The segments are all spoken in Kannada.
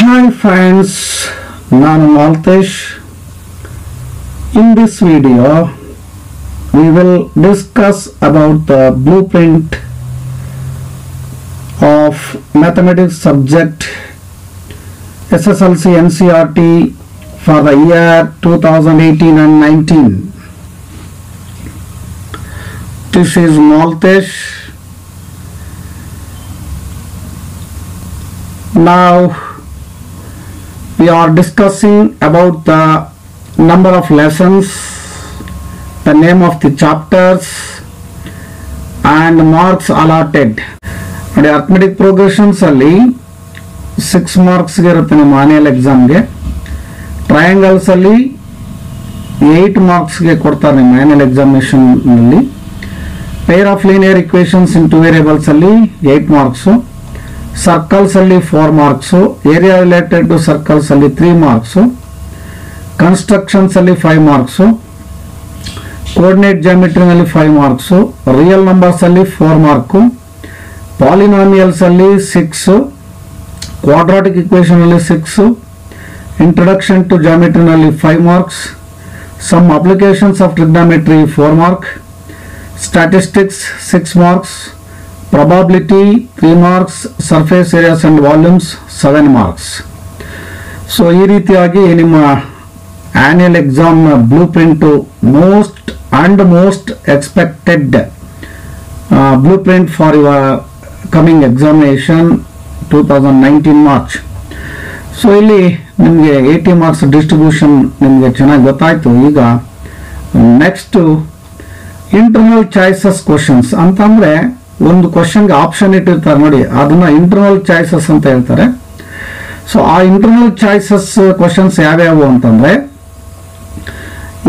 Hi friends, Nanu Maltesh. In this video, we will discuss about the blueprint of mathematics subject SSLC NCERT for the year 2018 and 19. This is Maltesh. Now we are discussing about the number of lessons, the name of the chapters and marks allotted. And arithmetic progressions alli 6 marks ge irutte ನಿಮ್ಮ annual exam ಗೆ. Triangles alli 8 marks ಗೆ ಕೊಡ್ತಾರೆ ನಿಮ್ಮ annual examination ನಲ್ಲಿ. Pair of linear equations in two variables alli 8 marks. Circles alli 4 marks, area related to circles alli 3 marks, constructions alli 5 marks, coordinate geometry alli 5 marks, real numbers alli 4 mark, polynomials alli 6, quadratic equation alli 6, introduction to geometry alli 5 marks, some applications of trigonometry 4 mark, statistics 6 marks, probability 3 marks, surface areas and volumes 7 marks. So ಈ ರೀತಿಯಾಗಿ ನಿಮ್ಮ annual exam blueprint most expected blueprint for your coming examination 2019 March. So ಇಲ್ಲಿ ನಿಮಗೆ 80 marks distribution ನಿಮಗೆ ಚೆನ್ನಾಗಿ ಗೊತ್ತಾಯ್ತು. ಈಗ ನೆಕ್ಸ್ಟ್ internal choices questions ಅಂತಂದ್ರೆ ಒಂದು ಕ್ವಶನ್ಗೆ ಆಪ್ಷನ್ ಇಟ್ಟಿರ್ತಾರೆ ನೋಡಿ, ಅದನ್ನ ಇಂಟರ್ನಲ್ ಚಾಯ್ಸಸ್ ಅಂತ ಹೇಳ್ತಾರೆ. ಸೊ ಆ ಇಂಟರ್ನಲ್ ಚಾಯ್ಸಸ್ ಕ್ವಶನ್ಸ್ ಯಾವ್ಯಾವು ಅಂತಂದ್ರೆ,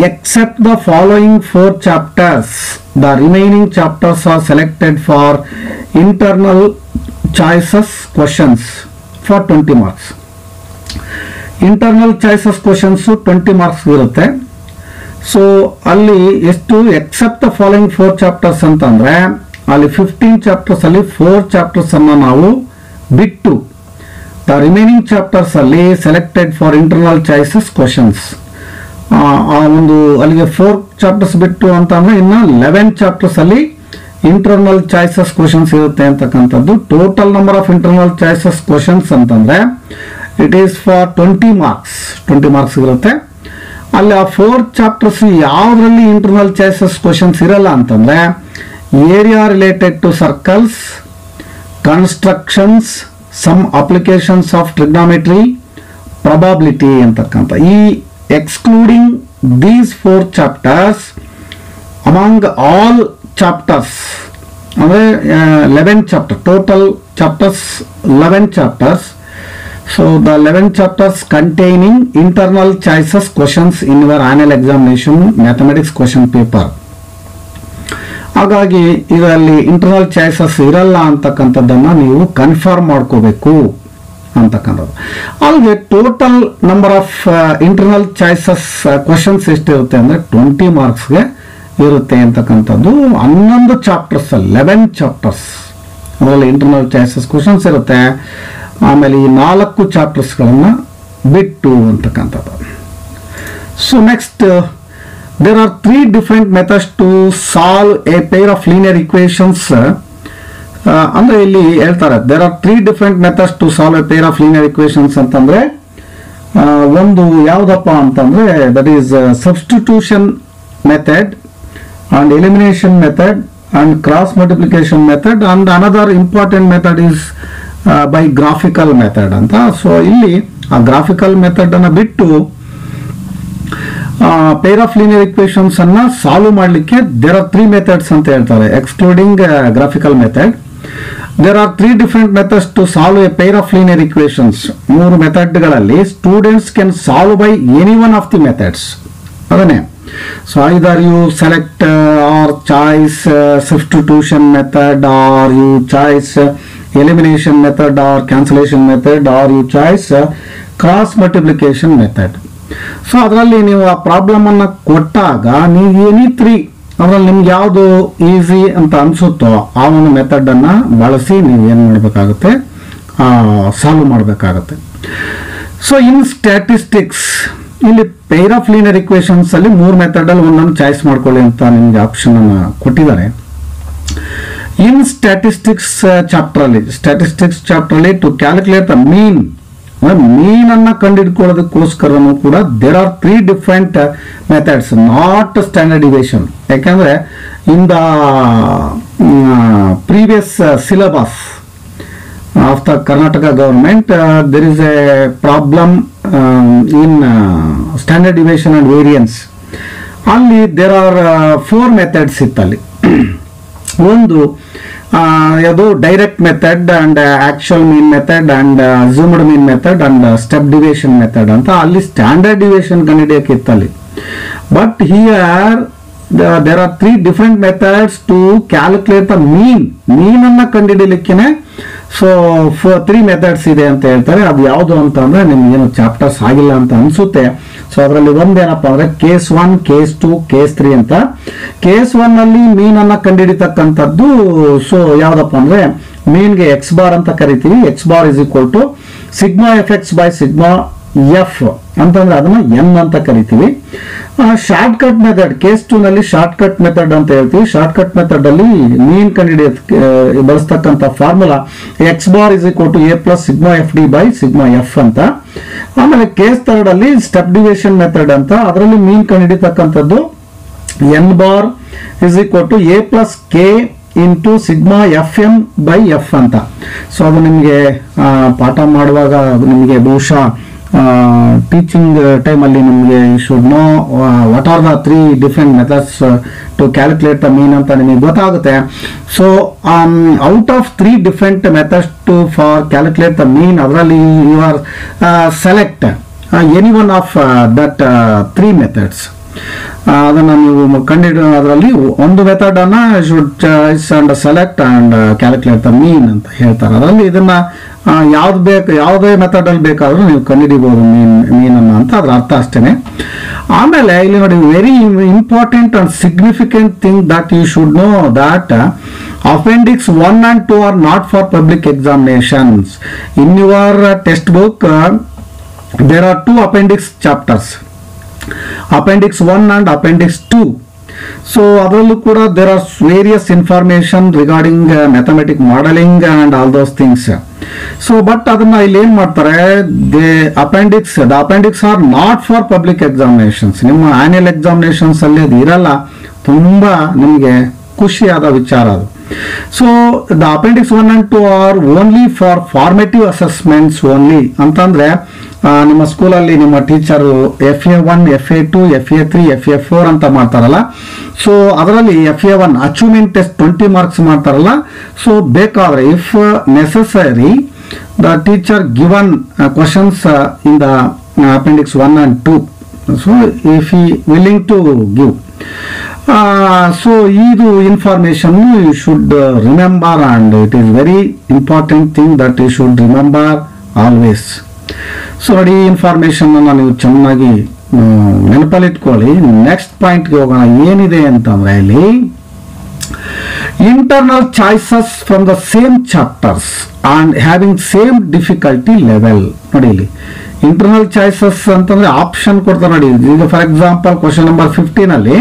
except the following 4 chapters, the remaining chapters are selected for internal choices questions for 20 marks. Internal choices questions 20 marks ಇರುತ್ತೆ. ಸೊ ಅಲ್ಲಿ ಎಷ್ಟು ಎಕ್ಸೆಪ್ಟ್ ದ ಫಾಲೋಯಿಂಗ್ 4 ಚಾಪ್ಟರ್ಸ್ ಅಂತಂದ್ರೆ ಅಲ್ಲಿ 15 ಚಾಪ್ಟರ್ಸ್ ಅಲ್ಲಿ 4 ಚಾಪ್ಟರ್ಸ್ ಅನ್ನ ನಾವು ಬಿಟ್ಟು ದ ರಿಮೈನಿಂಗ್ ಚಾಪ್ಟರ್ಸ್ ಅಲ್ಲಿ selected for internal choices questions. ಆ ಒಂದು ಅಲ್ಲಿಗೆ 4 ಚಾಪ್ಟರ್ಸ್ ಬಿಟ್ಟು ಅಂತ ಅಂದ್ರೆ ಇನ್ನು 11 ಚಾಪ್ಟರ್ಸ್ ಅಲ್ಲಿ ಇಂಟರ್ನಲ್ ಚಾಯ್ಸಸ್ ಕ್ವಶನ್ಸ್ ಇರುತ್ತೆ ಅಂತಕ್ಕಂಥದ್ದು. Total number of internal choices questions ಅಂತಂದ್ರೆ ಇಟ್ ಈಸ್ ಫಾರ್ 20 ಮಾರ್ಕ್ಸ್ ಇರುತ್ತೆ. ಅಲ್ಲಿ ಆ 4 ಚಾಪ್ಟರ್ಸ್ ಯಾವ್ದ್ರಲ್ಲಿ ಇಂಟರ್ನಲ್ ಚಾಯ್ಸಸ್ ಕ್ವಶನ್ಸ್ ಇರಲ್ಲ ಅಂತಂದ್ರೆ area related to circles, constructions, some applications of trigonometry, probability ಅಂತಕ್ಕಂಥ ಈ excluding these 4 chapters among all chapters ಅಂದ್ರೆ 11 chapters, total chapters 11 chapters. So the 11 chapters containing internal choices questions in your annual examination mathematics question paper. ಹಾಗಾಗಿ ಇದರಲ್ಲಿ ಇಂಟರ್ನಲ್ ಚಾಯ್ಸಸ್ ಇರಲ್ಲ ಅಂತಕ್ಕಂಥದ್ದನ್ನ ನೀವು ಕನ್ಫರ್ಮ್ ಮಾಡ್ಕೋಬೇಕು ಅಂತಕ್ಕಂಥದ್ದು. ಅಲ್ಲಿಗೆ total number of internal choices questions ಎಷ್ಟಿರುತ್ತೆ ಅಂದ್ರೆ 20 ಮಾರ್ಕ್ಸ್ಗೆ ಇರುತ್ತೆ ಅಂತಕ್ಕಂಥದ್ದು. 11 ಚಾಪ್ಟರ್ಸ್ 11 ಚಾಪ್ಟರ್ಸ್ ಅದರಲ್ಲಿ ಇಂಟರ್ನಲ್ ಚಾಯ್ಸಸ್ ಕ್ವಶನ್ಸ್ ಇರುತ್ತೆ. ಆಮೇಲೆ ಈ 4 ಚಾಪ್ಟರ್ಸ್ಗಳನ್ನ ಬಿಟ್ಟು ಅಂತಕ್ಕಂಥದ್ದು. So next, there are 3 different methods to solve a pair of linear equations. ಅಂದ್ರೆ ಇಲ್ಲಿ ಹೇಳ್ತಾರೆ there are 3 different methods to solve a pair of linear equations ಅಂತಂದ್ರೆ ಒಂದು ಯಾವ್ದಪ್ಪ ಅಂತಂದ್ರೆ that is substitution method and elimination method and cross multiplication method, and another important method is by graphical method ಅಂತ. ಸೊ ಇಲ್ಲಿ ಆ graphical method ಅನ್ನ ಬಿಟ್ಟು ಪೇರ್ ಆಫ್ ಲೀನಿಯರ್ ಇಕ್ವೇಶನ್ಸ್ ಅನ್ನ ಸಾಲ್ವ್ ಮಾಡಲಿಕ್ಕೆ ದೇರ್ ಆರ್ 3 ಮೆಥಡ್ಸ್ ಅಂತ ಹೇಳ್ತಾರೆ, excluding graphical method. There are 3 different methods to solve a pair of linear equations. 3 ಮೆಥಡ್ಗಳಲ್ಲಿ students can solve by any one of the methods. ಅದನ್ನೇ so either you select or choice substitution method, or you choice elimination method, or cancellation method, or you choice cross multiplication method. So ಅದರಲ್ಲಿ ನೀವು ಆ ಪ್ರಾಬ್ಲಮ್ ಅನ್ನ ಕೊಟ್ಟಾಗ ನೀವು ಎನಿ 3 ಅದರಲ್ಲಿ ನಿಮ್ಗೆ ಯಾವುದು ಈಸಿ ಅಂತ ಅನ್ಸುತ್ತೋ ಆ ಒಂದು ಮೆಥಡ್ ಅನ್ನ ಬಳಸಿ ನೀವು ಏನು ಮಾಡಬೇಕಾಗುತ್ತೆ, ಸಾಲ್ವ್ ಮಾಡಬೇಕಾಗುತ್ತೆ. ಸೊ ಇನ್ ಸ್ಟ್ಯಾಟಿಸ್ಟಿಕ್ಸ್ ಇಲ್ಲಿ ಪೇರ್ ಆಫ್ ಲೀನಿಯರ್ ಇಕ್ವೇಶನ್ಸ್ ಅಲ್ಲಿ 3 ಮೆಥಡ್ ಅಲ್ಲಿ ಒಂದನ್ನು ಚಾಯ್ಸ್ ಮಾಡ್ಕೊಳ್ಳಿ ಅಂತ ನಿಮ್ಗೆ ಆಪ್ಷನ್ ಅನ್ನು ಕೊಟ್ಟಿದ್ದಾರೆ. ಇನ್ ಸ್ಟ್ಯಾಟಿಸ್ಟಿಕ್ಸ್ ಚಾಪ್ಟರ್ ಅಲ್ಲಿ ಟು ಕ್ಯಾಲ್ಕುಲೇಟ್ ದ ಮೀನ್ ಅನ್ನ ಕಂಡುಹಿಡ್ಕೊಳ್ಳೋದಕ್ಕೋಸ್ಕರನೂ ಕೂಡ there are 3 different methods, not standard deviation. ಯಾಕಂದ್ರೆ in the previous syllabus of the Karnataka government, there is a problem in standard deviation and variance. Only there are 4 methods ittali. ಒಂದು ಯಾವುದು direct method and actual mean method and assumed mean method and step deviation method ಅಂತ ಅಲ್ಲಿ ಸ್ಟ್ಯಾಂಡರ್ಡ್ ಡಿವಿಯೇಷನ್ ಕಂಡುಹಿಡಿಯಕ್ಕೆ ಇತ್ತಲ್ಲಿ. But here there are 3 different methods to calculate the mean ಅನ್ನ ಕಂಡುಹಿಡಿಯಲಿಕ್ಕೆ. ಸೊ 3 ಮೆಥಡ್ಸ್ ಇದೆ ಅಂತ ಹೇಳ್ತಾರೆ. ಅದು ಯಾವುದು ಅಂತ ಅಂದ್ರೆ ನಿಮ್ಗೇನು ಚಾಪ್ಟರ್ಸ್ ಆಗಿಲ್ಲ ಅಂತ ಅನ್ಸುತ್ತೆ. ಸೊ ಅದರಲ್ಲಿ ಒಂದೇನಪ್ಪ ಅಂದ್ರೆ ಕೇಸ್ 1, ಕೇಸ್ 2, ಕೇಸ್ 3 ಅಂತ. ಕೇಸ್ 1 ಅಲ್ಲಿ ಮೀನ್ ಅನ್ನ ಕಂಡುಹಿಡಿತಕ್ಕಂಥದ್ದು ಸೊ ಯಾವ್ದಪ್ಪ ಅಂದ್ರೆ ಮೀನ್ಗೆ ಎಕ್ಸ್ ಬಾರ್ ಅಂತ ಕರಿತೀವಿ. X bar is equal to sigma F X by sigma F ಅಂತಂದ್ರೆ ಅದನ್ನ ಎನ್ ಅಂತ ಕರಿತೀವಿ. ಶಾರ್ಟ್ ಕಟ್ ಮೆಥಡ್ ಕೇಸ್ 2 ನಲ್ಲಿ ಶಾರ್ಟ್ ಕಟ್ ಮೆಥಡ್ ಅಂತ ಹೇಳ್ತೀವಿ. ಶಾರ್ಟ್ ಕಟ್ ಮೆಥಡ್ ಅಲ್ಲಿ ಮೀನ್ ಕಂಡುಹಿಡಿಯೋದಕ್ಕೆ ಬಳಸ್ತಕ್ಕಂಥ formula x bar is equal to a plus sigma f d by sigma f ಅಂತ. ಆಮೇಲೆ ಕೇಸ್ 3 ಅಲ್ಲಿ ಸ್ಟೆಪ್ ಡಿವಿಯೇಷನ್ ಮೆಥಡ್ ಅಂತ, ಅದರಲ್ಲಿ ಮೀನ್ ಕಂಡುಹಿಡಿತಕ್ಕಂಥದ್ದು n bar is equal to a plus k into sigma f m by f ಅಂತ. ಸೊ ಅದು ನಿಮಗೆ ಪಾಠ ಮಾಡುವಾಗ ನಿಮಗೆ ಬಹುಶಃ ಟೀಚಿಂಗ್ ಟೈಮ್ ಅಲ್ಲಿ ನಿಮಗೆ you should know what are the 3 different methods to calculate the mean ಅಂತ ನಿಮಗೆ ಗೊತ್ತಾಗುತ್ತೆ. So out of 3 different methods to for calculate the mean, ಅದರಲ್ಲಿ you are select any one of that 3 methods. ಅದನ್ನ ನೀವು ಕಂಡುಹಿಡಿಯೋದ್ರಲ್ಲಿ ಒಂದು ಮೆಥಡ್ ಅನ್ನ should choice and select and calculate the mean ಅಂತ ಹೇಳ್ತಾರೆ. ಅದರಲ್ಲಿ ಇದನ್ನ ಯಾವುದೇ ಮೆಥಡ್ ಅಲ್ಲಿ ಬೇಕಾದ್ರೂ ನೀವು ಕಂಡುಹಿಡಿಬಹುದು ಮೀನನ್ನ ಅಂತ ಅದ್ರ ಅರ್ಥ ಅಷ್ಟೇನೆ. ಆಮೇಲೆ ಇಲ್ಲಿ ನೋಡಿ very important and significant thing that you should know that appendix 1 and 2 are not for public examinations. In your textbook there are 2 appendix chapters, appendix 1 and appendix 2. So ಅದರಲ್ಲೂ ಕೂಡ there are various information regarding mathematic modelling and all those things. So but ಅದನ್ನ ಇಲ್ಲಿ ಏನ್ ಮಾಡ್ತಾರೆ, the appendix are not for public examinations. ನಿಮ್ಮ ಆನ್ಯುಯಲ್ ಎಕ್ಸಾಮಿನೇಷನ್ಸ್ ಅಲ್ಲಿ ಅದು ಇರಲ್ಲ. ತುಂಬಾ ನಿಮಗೆ ಖುಷಿಯಾದ ವಿಚಾರ ಅದು. So the appendix 1 and 2 are only for formative assessments only. ಅಂತಂದ್ರೆ ನಿಮ್ಮ ಸ್ಕೂಲಲ್ಲಿ ನಿಮ್ಮ teacher FA1, FA2, FA3, FA4 ಅಂತ ಮಾಡ್ತಾರಲ್ಲ. ಸೊ ಅದರಲ್ಲಿ FA1 ಅಚೀವ್ಮೆಂಟ್ ಟೆಸ್ಟ್ 20 ಮಾರ್ಕ್ಸ್ ಮಾಡ್ತಾರಲ್ಲ. ಸೊ ಬೇಕಾದ್ರೆ if necessary the teacher given questions in the appendix 1 and 2. So if he willing to give. So ಇದು information you should remember and it is very important thing that you should remember always. So ನೋಡಿ ಇನ್ಫಾರ್ಮೇಶನ್ ನೀವು ಚೆನ್ನಾಗಿ ನೆನಪಲ್ಲಿಟ್ಕೊಳ್ಳಿ. ನೆಕ್ಸ್ಟ್ ಪಾಯಿಂಟ್ಗೆ ಹೋಗೋಣ. ಏನಿದೆ ಅಂತಂದ್ರೆ ಇಲ್ಲಿ internal choices from the same chapters and having same difficulty level. ನೋಡಿ ಇಲ್ಲಿ ಇಂಟರ್ನಲ್ ಚಾಯ್ಸಸ್ ಅಂತಂದ್ರೆ ಆಪ್ಷನ್ ಕೊಡ್ತಾರೆ ನೋಡಿ. ಈಗ ಫಾರ್ ಎಕ್ಸಾಂಪಲ್ ಕ್ವಶನ್ ನಂಬರ್ 15 ಅಲ್ಲಿ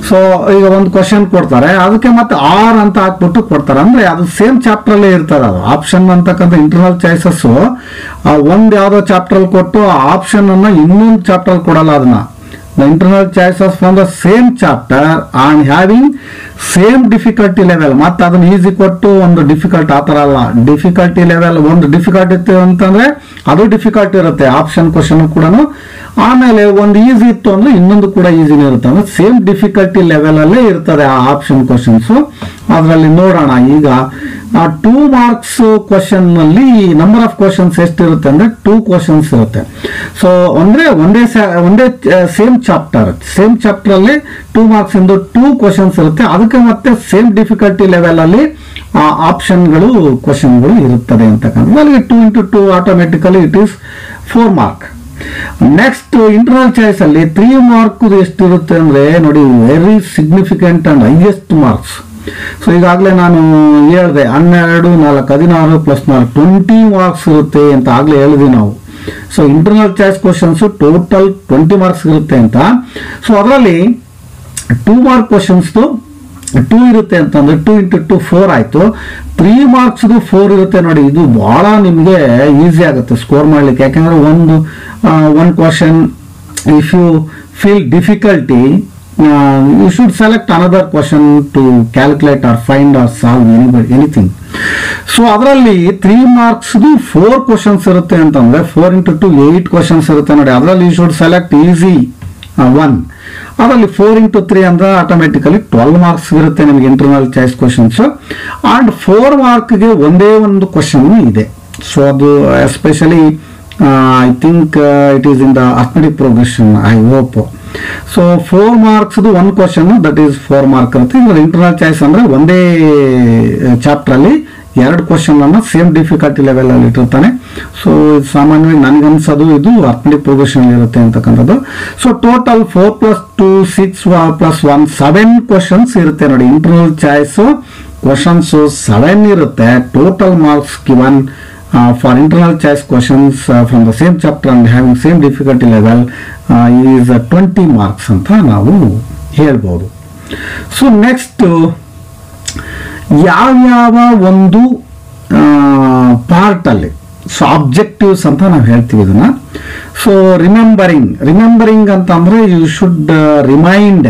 ಸೊ ಈಗ ಒಂದು ಕ್ವಶನ್ ಕೊಡ್ತಾರೆ, ಅದಕ್ಕೆ ಮತ್ತೆ ಆರ್ ಅಂತ ಹಾಕ್ಬಿಟ್ಟು ಕೊಡ್ತಾರೆ. ಅಂದ್ರೆ ಅದು ಸೇಮ್ ಚಾಪ್ಟರ್ ಅಲ್ಲೇ ಇರ್ತದೆ. ಅದು ಆಪ್ಷನ್ ಅಂತಕ್ಕಂಥ ಇಂಟರ್ನಲ್ ಚಾಯ್ಸಸ್ ಒಂದ್ ಯಾವ್ದೋ ಚಾಪ್ಟರ್ ಅಲ್ಲಿ ಕೊಟ್ಟು ಆ ಆಪ್ಷನ್ ಅನ್ನ ಇನ್ನೊಂದು ಚಾಪ್ಟರ್ ಅಲ್ಲಿ ಕೊಡಲ್ಲ. ಅದನ್ನ the internal choices from the same chapter and having same difficulty level. ಮತ್ತೆ ಅದನ್ನ ಈಸಿ ಕೊಟ್ಟು ಒಂದು ಡಿಫಿಕಲ್ಟ್ ಆತರ ಅಲ್ಲ. ಡಿಫಿಕಲ್ಟಿ ಲೆವೆಲ್ ಒಂದು ಡಿಫಿಕಲ್ಟ್ ಇತ್ತು ಅಂತಂದ್ರೆ ಅದು ಡಿಫಿಕಲ್ಟ್ ಇರುತ್ತೆ ಆಪ್ಷನ್ ಕ್ವಶನ್ ಕೂಡ. ಆಮೇಲೆ ಒಂದು ಈಸಿ ಇತ್ತು ಅಂದ್ರೆ ಇನ್ನೊಂದು ಕೂಡ ಈಸಿನೇ ಇರುತ್ತೆ. ಅಂದ್ರೆ ಸೇಮ್ ಡಿಫಿಕಲ್ಟಿ ಲೆವೆಲ್ ಅಲ್ಲೇ ಇರ್ತದೆ ಆ ಆಪ್ಷನ್ ಕ್ವಶನ್ಸ್. ಅದರಲ್ಲಿ ನೋಡೋಣ ಈಗ 2 ಮಾರ್ಕ್ಸ್ ಕ್ವಶನ್ ನಲ್ಲಿ ನಂಬರ್ ಆಫ್ ಕ್ವಶನ್ಸ್ ಎಷ್ಟಿರುತ್ತೆ ಅಂದ್ರೆ 2 ಕ್ವಶನ್ಸ್ ಇರುತ್ತೆ. ಸೊ ಅಂದ್ರೆ ಒಂದೇ ಸೇಮ್ ಚಾಪ್ಟರ್ ಅಲ್ಲಿ 2 ಮಾರ್ಕ್ಸ್ ಇಂದು 2 ಕ್ವಶನ್ಸ್ ಇರುತ್ತೆ. ಅದಕ್ಕೆ ಮತ್ತೆ ಸೇಮ್ ಡಿಫಿಕಲ್ಟಿ ಲೆವೆಲ್ ಅಲ್ಲಿ ಆಪ್ಷನ್ಗಳು ಕ್ವಶನ್ಗಳು ಇರುತ್ತದೆ ಅಂತಕ್ಕಂಥ. ಅಲ್ಲಿ 2 into 2 automatically it is 4 mark. Next internal choice ಅಲ್ಲಿ 3 ಮಾರ್ಕ್ ಎಷ್ಟಿರುತ್ತೆ ಅಂದ್ರೆ ನೋಡಿ very significant and highest marks. So ಈಗಾಗಲೇ ನಾನು ಹೇಳಿದೆ 12, 4, 16 + 4 20 ಮಾರ್ಕ್ಸ್ ಇರುತ್ತೆ ಅಂತ ಆಗ್ಲೇ ಹೇಳಿದ್ವಿ ನಾವು. So internal choice questions total 20 marks ಇರುತ್ತೆ ಅಂತ. ಸೊ ಅದರಲ್ಲಿ 2 ಮಾರ್ಕ್ ಕ್ವಶನ್ಸ್ 2 ಇರುತ್ತೆ ಅಂತಂದ್ರೆ 2 × 2 4 ಆಯ್ತು. 3 ಮಾರ್ಕ್ಸ್ 4 ಇರುತ್ತೆ ನೋಡಿ. ಇದು ಬಹಳ ನಿಮಗೆ ಈಸಿ ಆಗುತ್ತೆ ಸ್ಕೋರ್ ಮಾಡ್ಲಿಕ್ಕೆ. ಯಾಕಂದ್ರೆ ಒಂದು question if you feel difficulty you should select another question to calculate or find or solve anything. So ಅದರಲ್ಲಿ 3 ಮಾರ್ಕ್ಸ್ 4 ಕ್ವಶನ್ಸ್ ಇರುತ್ತೆ ಅಂತಂದ್ರೆ 4 × 2 8 ಕ್ವಶನ್ಸ್ ಇರುತ್ತೆ ನೋಡಿ. ಅದರಲ್ಲಿ ಯು ಶುಡ್ ಸೆಲೆಕ್ಟ್ ಈಸಿ 1. ಅದರಲ್ಲಿ 4 × 3 ಅಂದ್ರೆ ಆಟೋಮೆಟಿಕಲಿ 12 ಮಾರ್ಕ್ಸ್ ಇರುತ್ತೆ ನಿಮಗೆ ಇಂಟರ್ನಲ್ ಚಾಯ್ಸ್ ಕ್ವಶನ್ಸ್. ಅಂಡ್ 4 ಮಾರ್ಕ್ಗೆ ಒಂದೇ ಒಂದು ಕ್ವಶನ್ ಇದೆ. ಸೊ ಅದು especially I think it is in the arithmetic progression, I hope. So 4 marks 1 question that is 4 mark ಇರುತ್ತೆ. ಇಂಟರ್ನಲ್ ಚಾಯ್ಸ್ ಅಂದ್ರೆ ಒಂದೇ ಚಾಪ್ಟರ್ ಅಲ್ಲಿ 2 ಕ್ವಶನ್ ಅನ್ನ ಸೇಮ್ ಡಿಫಿಕಲ್ಟಿ ಲೆವೆಲ್ ಅಲ್ಲಿ ಇಟ್ಟಿರ್ತಾನೆ. ಸೊ ಸಾಮಾನ್ಯವಾಗಿ ನನಗನ್ಸೋದು ಇದು ಅರ್ಥಮೆಟಿಕ್ ಪ್ರೋಗ್ರೆಷನ್ ಇರುತ್ತೆ ಅಂತಕ್ಕಂಥದ್ದು. ಸೊ ಟೋಟಲ್ 4 + 2 6 + 1 7 ಕ್ವಶನ್ಸ್ ಇರುತ್ತೆ ನೋಡಿ. ಇಂಟರ್ನಲ್ ಚಾಯ್ಸ್ ಕ್ವಶನ್ಸ್ 7 ಇರುತ್ತೆ. Total marks given for internal choice questions from the same chapter and having same difficulty level is 20 marks ಅಂತ ನಾವು ಹೇಳ್ಬೋದು. ಸೊ ನೆಕ್ಸ್ಟ್ ಯಾವ್ಯಾವ ಒಂದು ಪಾರ್ಟ್ ಅಲ್ಲಿ ಸೊ ಆಬ್ಜೆಕ್ಟಿವ್ಸ್ ಅಂತ ನಾವು ಹೇಳ್ತೀವಿ ಇದನ್ನ. ಸೊ ರಿಮೆಂಬರಿಂಗ್ ಅಂತ ಅಂದ್ರೆ you should remind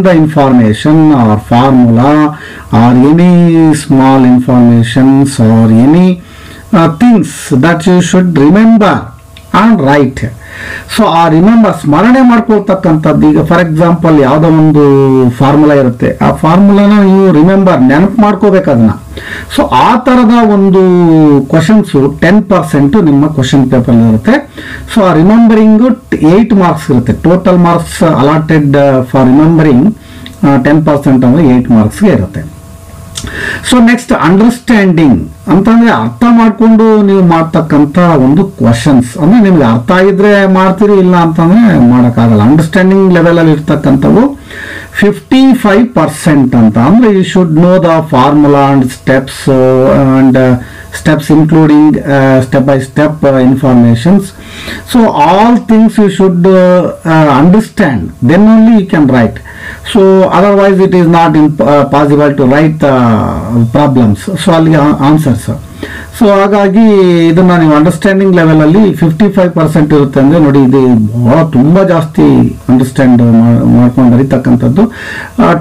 the information or formula or any small informations or any things that you should remember and write. So ಆ ರಿಮೆಂಬರ್ ಸ್ಮರಣೆ ಮಾಡ್ಕೊಳ್ತಕ್ಕಂಥದ್ದು. ಈಗ ಫಾರ್ ಎಕ್ಸಾಂಪಲ್ ಯಾವುದೋ ಒಂದು ಫಾರ್ಮುಲಾ ಇರುತ್ತೆ, ಆ ಫಾರ್ಮುಲಾನ ನೀವು ರಿಮೆಂಬರ್ ನೆನಪು ಮಾಡ್ಕೋಬೇಕು ಅದನ್ನ. ಸೊ ಆ ತರದ ಒಂದು ಕ್ವಶನ್ಸ್ 10% ನಿಮ್ಮ ಕ್ವಶನ್ ಪೇಪರ್ ಇರುತ್ತೆ. ಸೊ ಆ ರಿಮೆಂಬರಿಂಗ್ 8 ಮಾರ್ಕ್ಸ್ ಇರುತ್ತೆ. Total marks allotted for remembering 10% ಅಂದ್ರೆ 8 ಮಾರ್ಕ್ಸ್ಗೆ ಇರುತ್ತೆ. ಸೊ ನೆಕ್ಸ್ಟ್ ಅಂಡರ್ಸ್ಟ್ಯಾಂಡಿಂಗ್ ಅಂತಂದ್ರೆ ಅರ್ಥ ಮಾಡ್ಕೊಂಡು ನೀವು ಮಾಡ್ತಕ್ಕಂಥ ಒಂದು ಕ್ವಶನ್ಸ್. ಅಂದ್ರೆ ನಿಮ್ಗೆ ಅರ್ಥ ಆಗಿದ್ರೆ ಮಾಡ್ತೀರಿ, ಇಲ್ಲ ಅಂತಂದ್ರೆ ಮಾಡೋಕ್ಕಾಗಲ್ಲ. ಅಂಡರ್ಸ್ಟ್ಯಾಂಡಿಂಗ್ ಲೆವೆಲ್ ಅಲ್ಲಿ ಇರ್ತಕ್ಕಂಥವು 55% ಅಂತ ಅಂದ್ರೆ you should know the formula and steps including step by step informations. So all things you should understand, then only you can write. So otherwise it is not possible to write problems. So ಅಲ್ಲಿಗೆ ಆನ್ಸರ್ಸ್. ಸೊ ಹಾಗಾಗಿ ಇದನ್ನ ನೀವು ಅಂಡರ್ಸ್ಟ್ಯಾಂಡಿಂಗ್ ಲೆವೆಲ್ ಅಲ್ಲಿ 55% ಇರುತ್ತೆ ಅಂದ್ರೆ ನೋಡಿ, ಇದು ಬಹಳ ತುಂಬಾ ಜಾಸ್ತಿ ಅಂಡರ್ಸ್ಟ್ಯಾಂಡ್ ಮಾಡ್ಕೊಂಡು ಬರೀತಕ್ಕಂಥದ್ದು.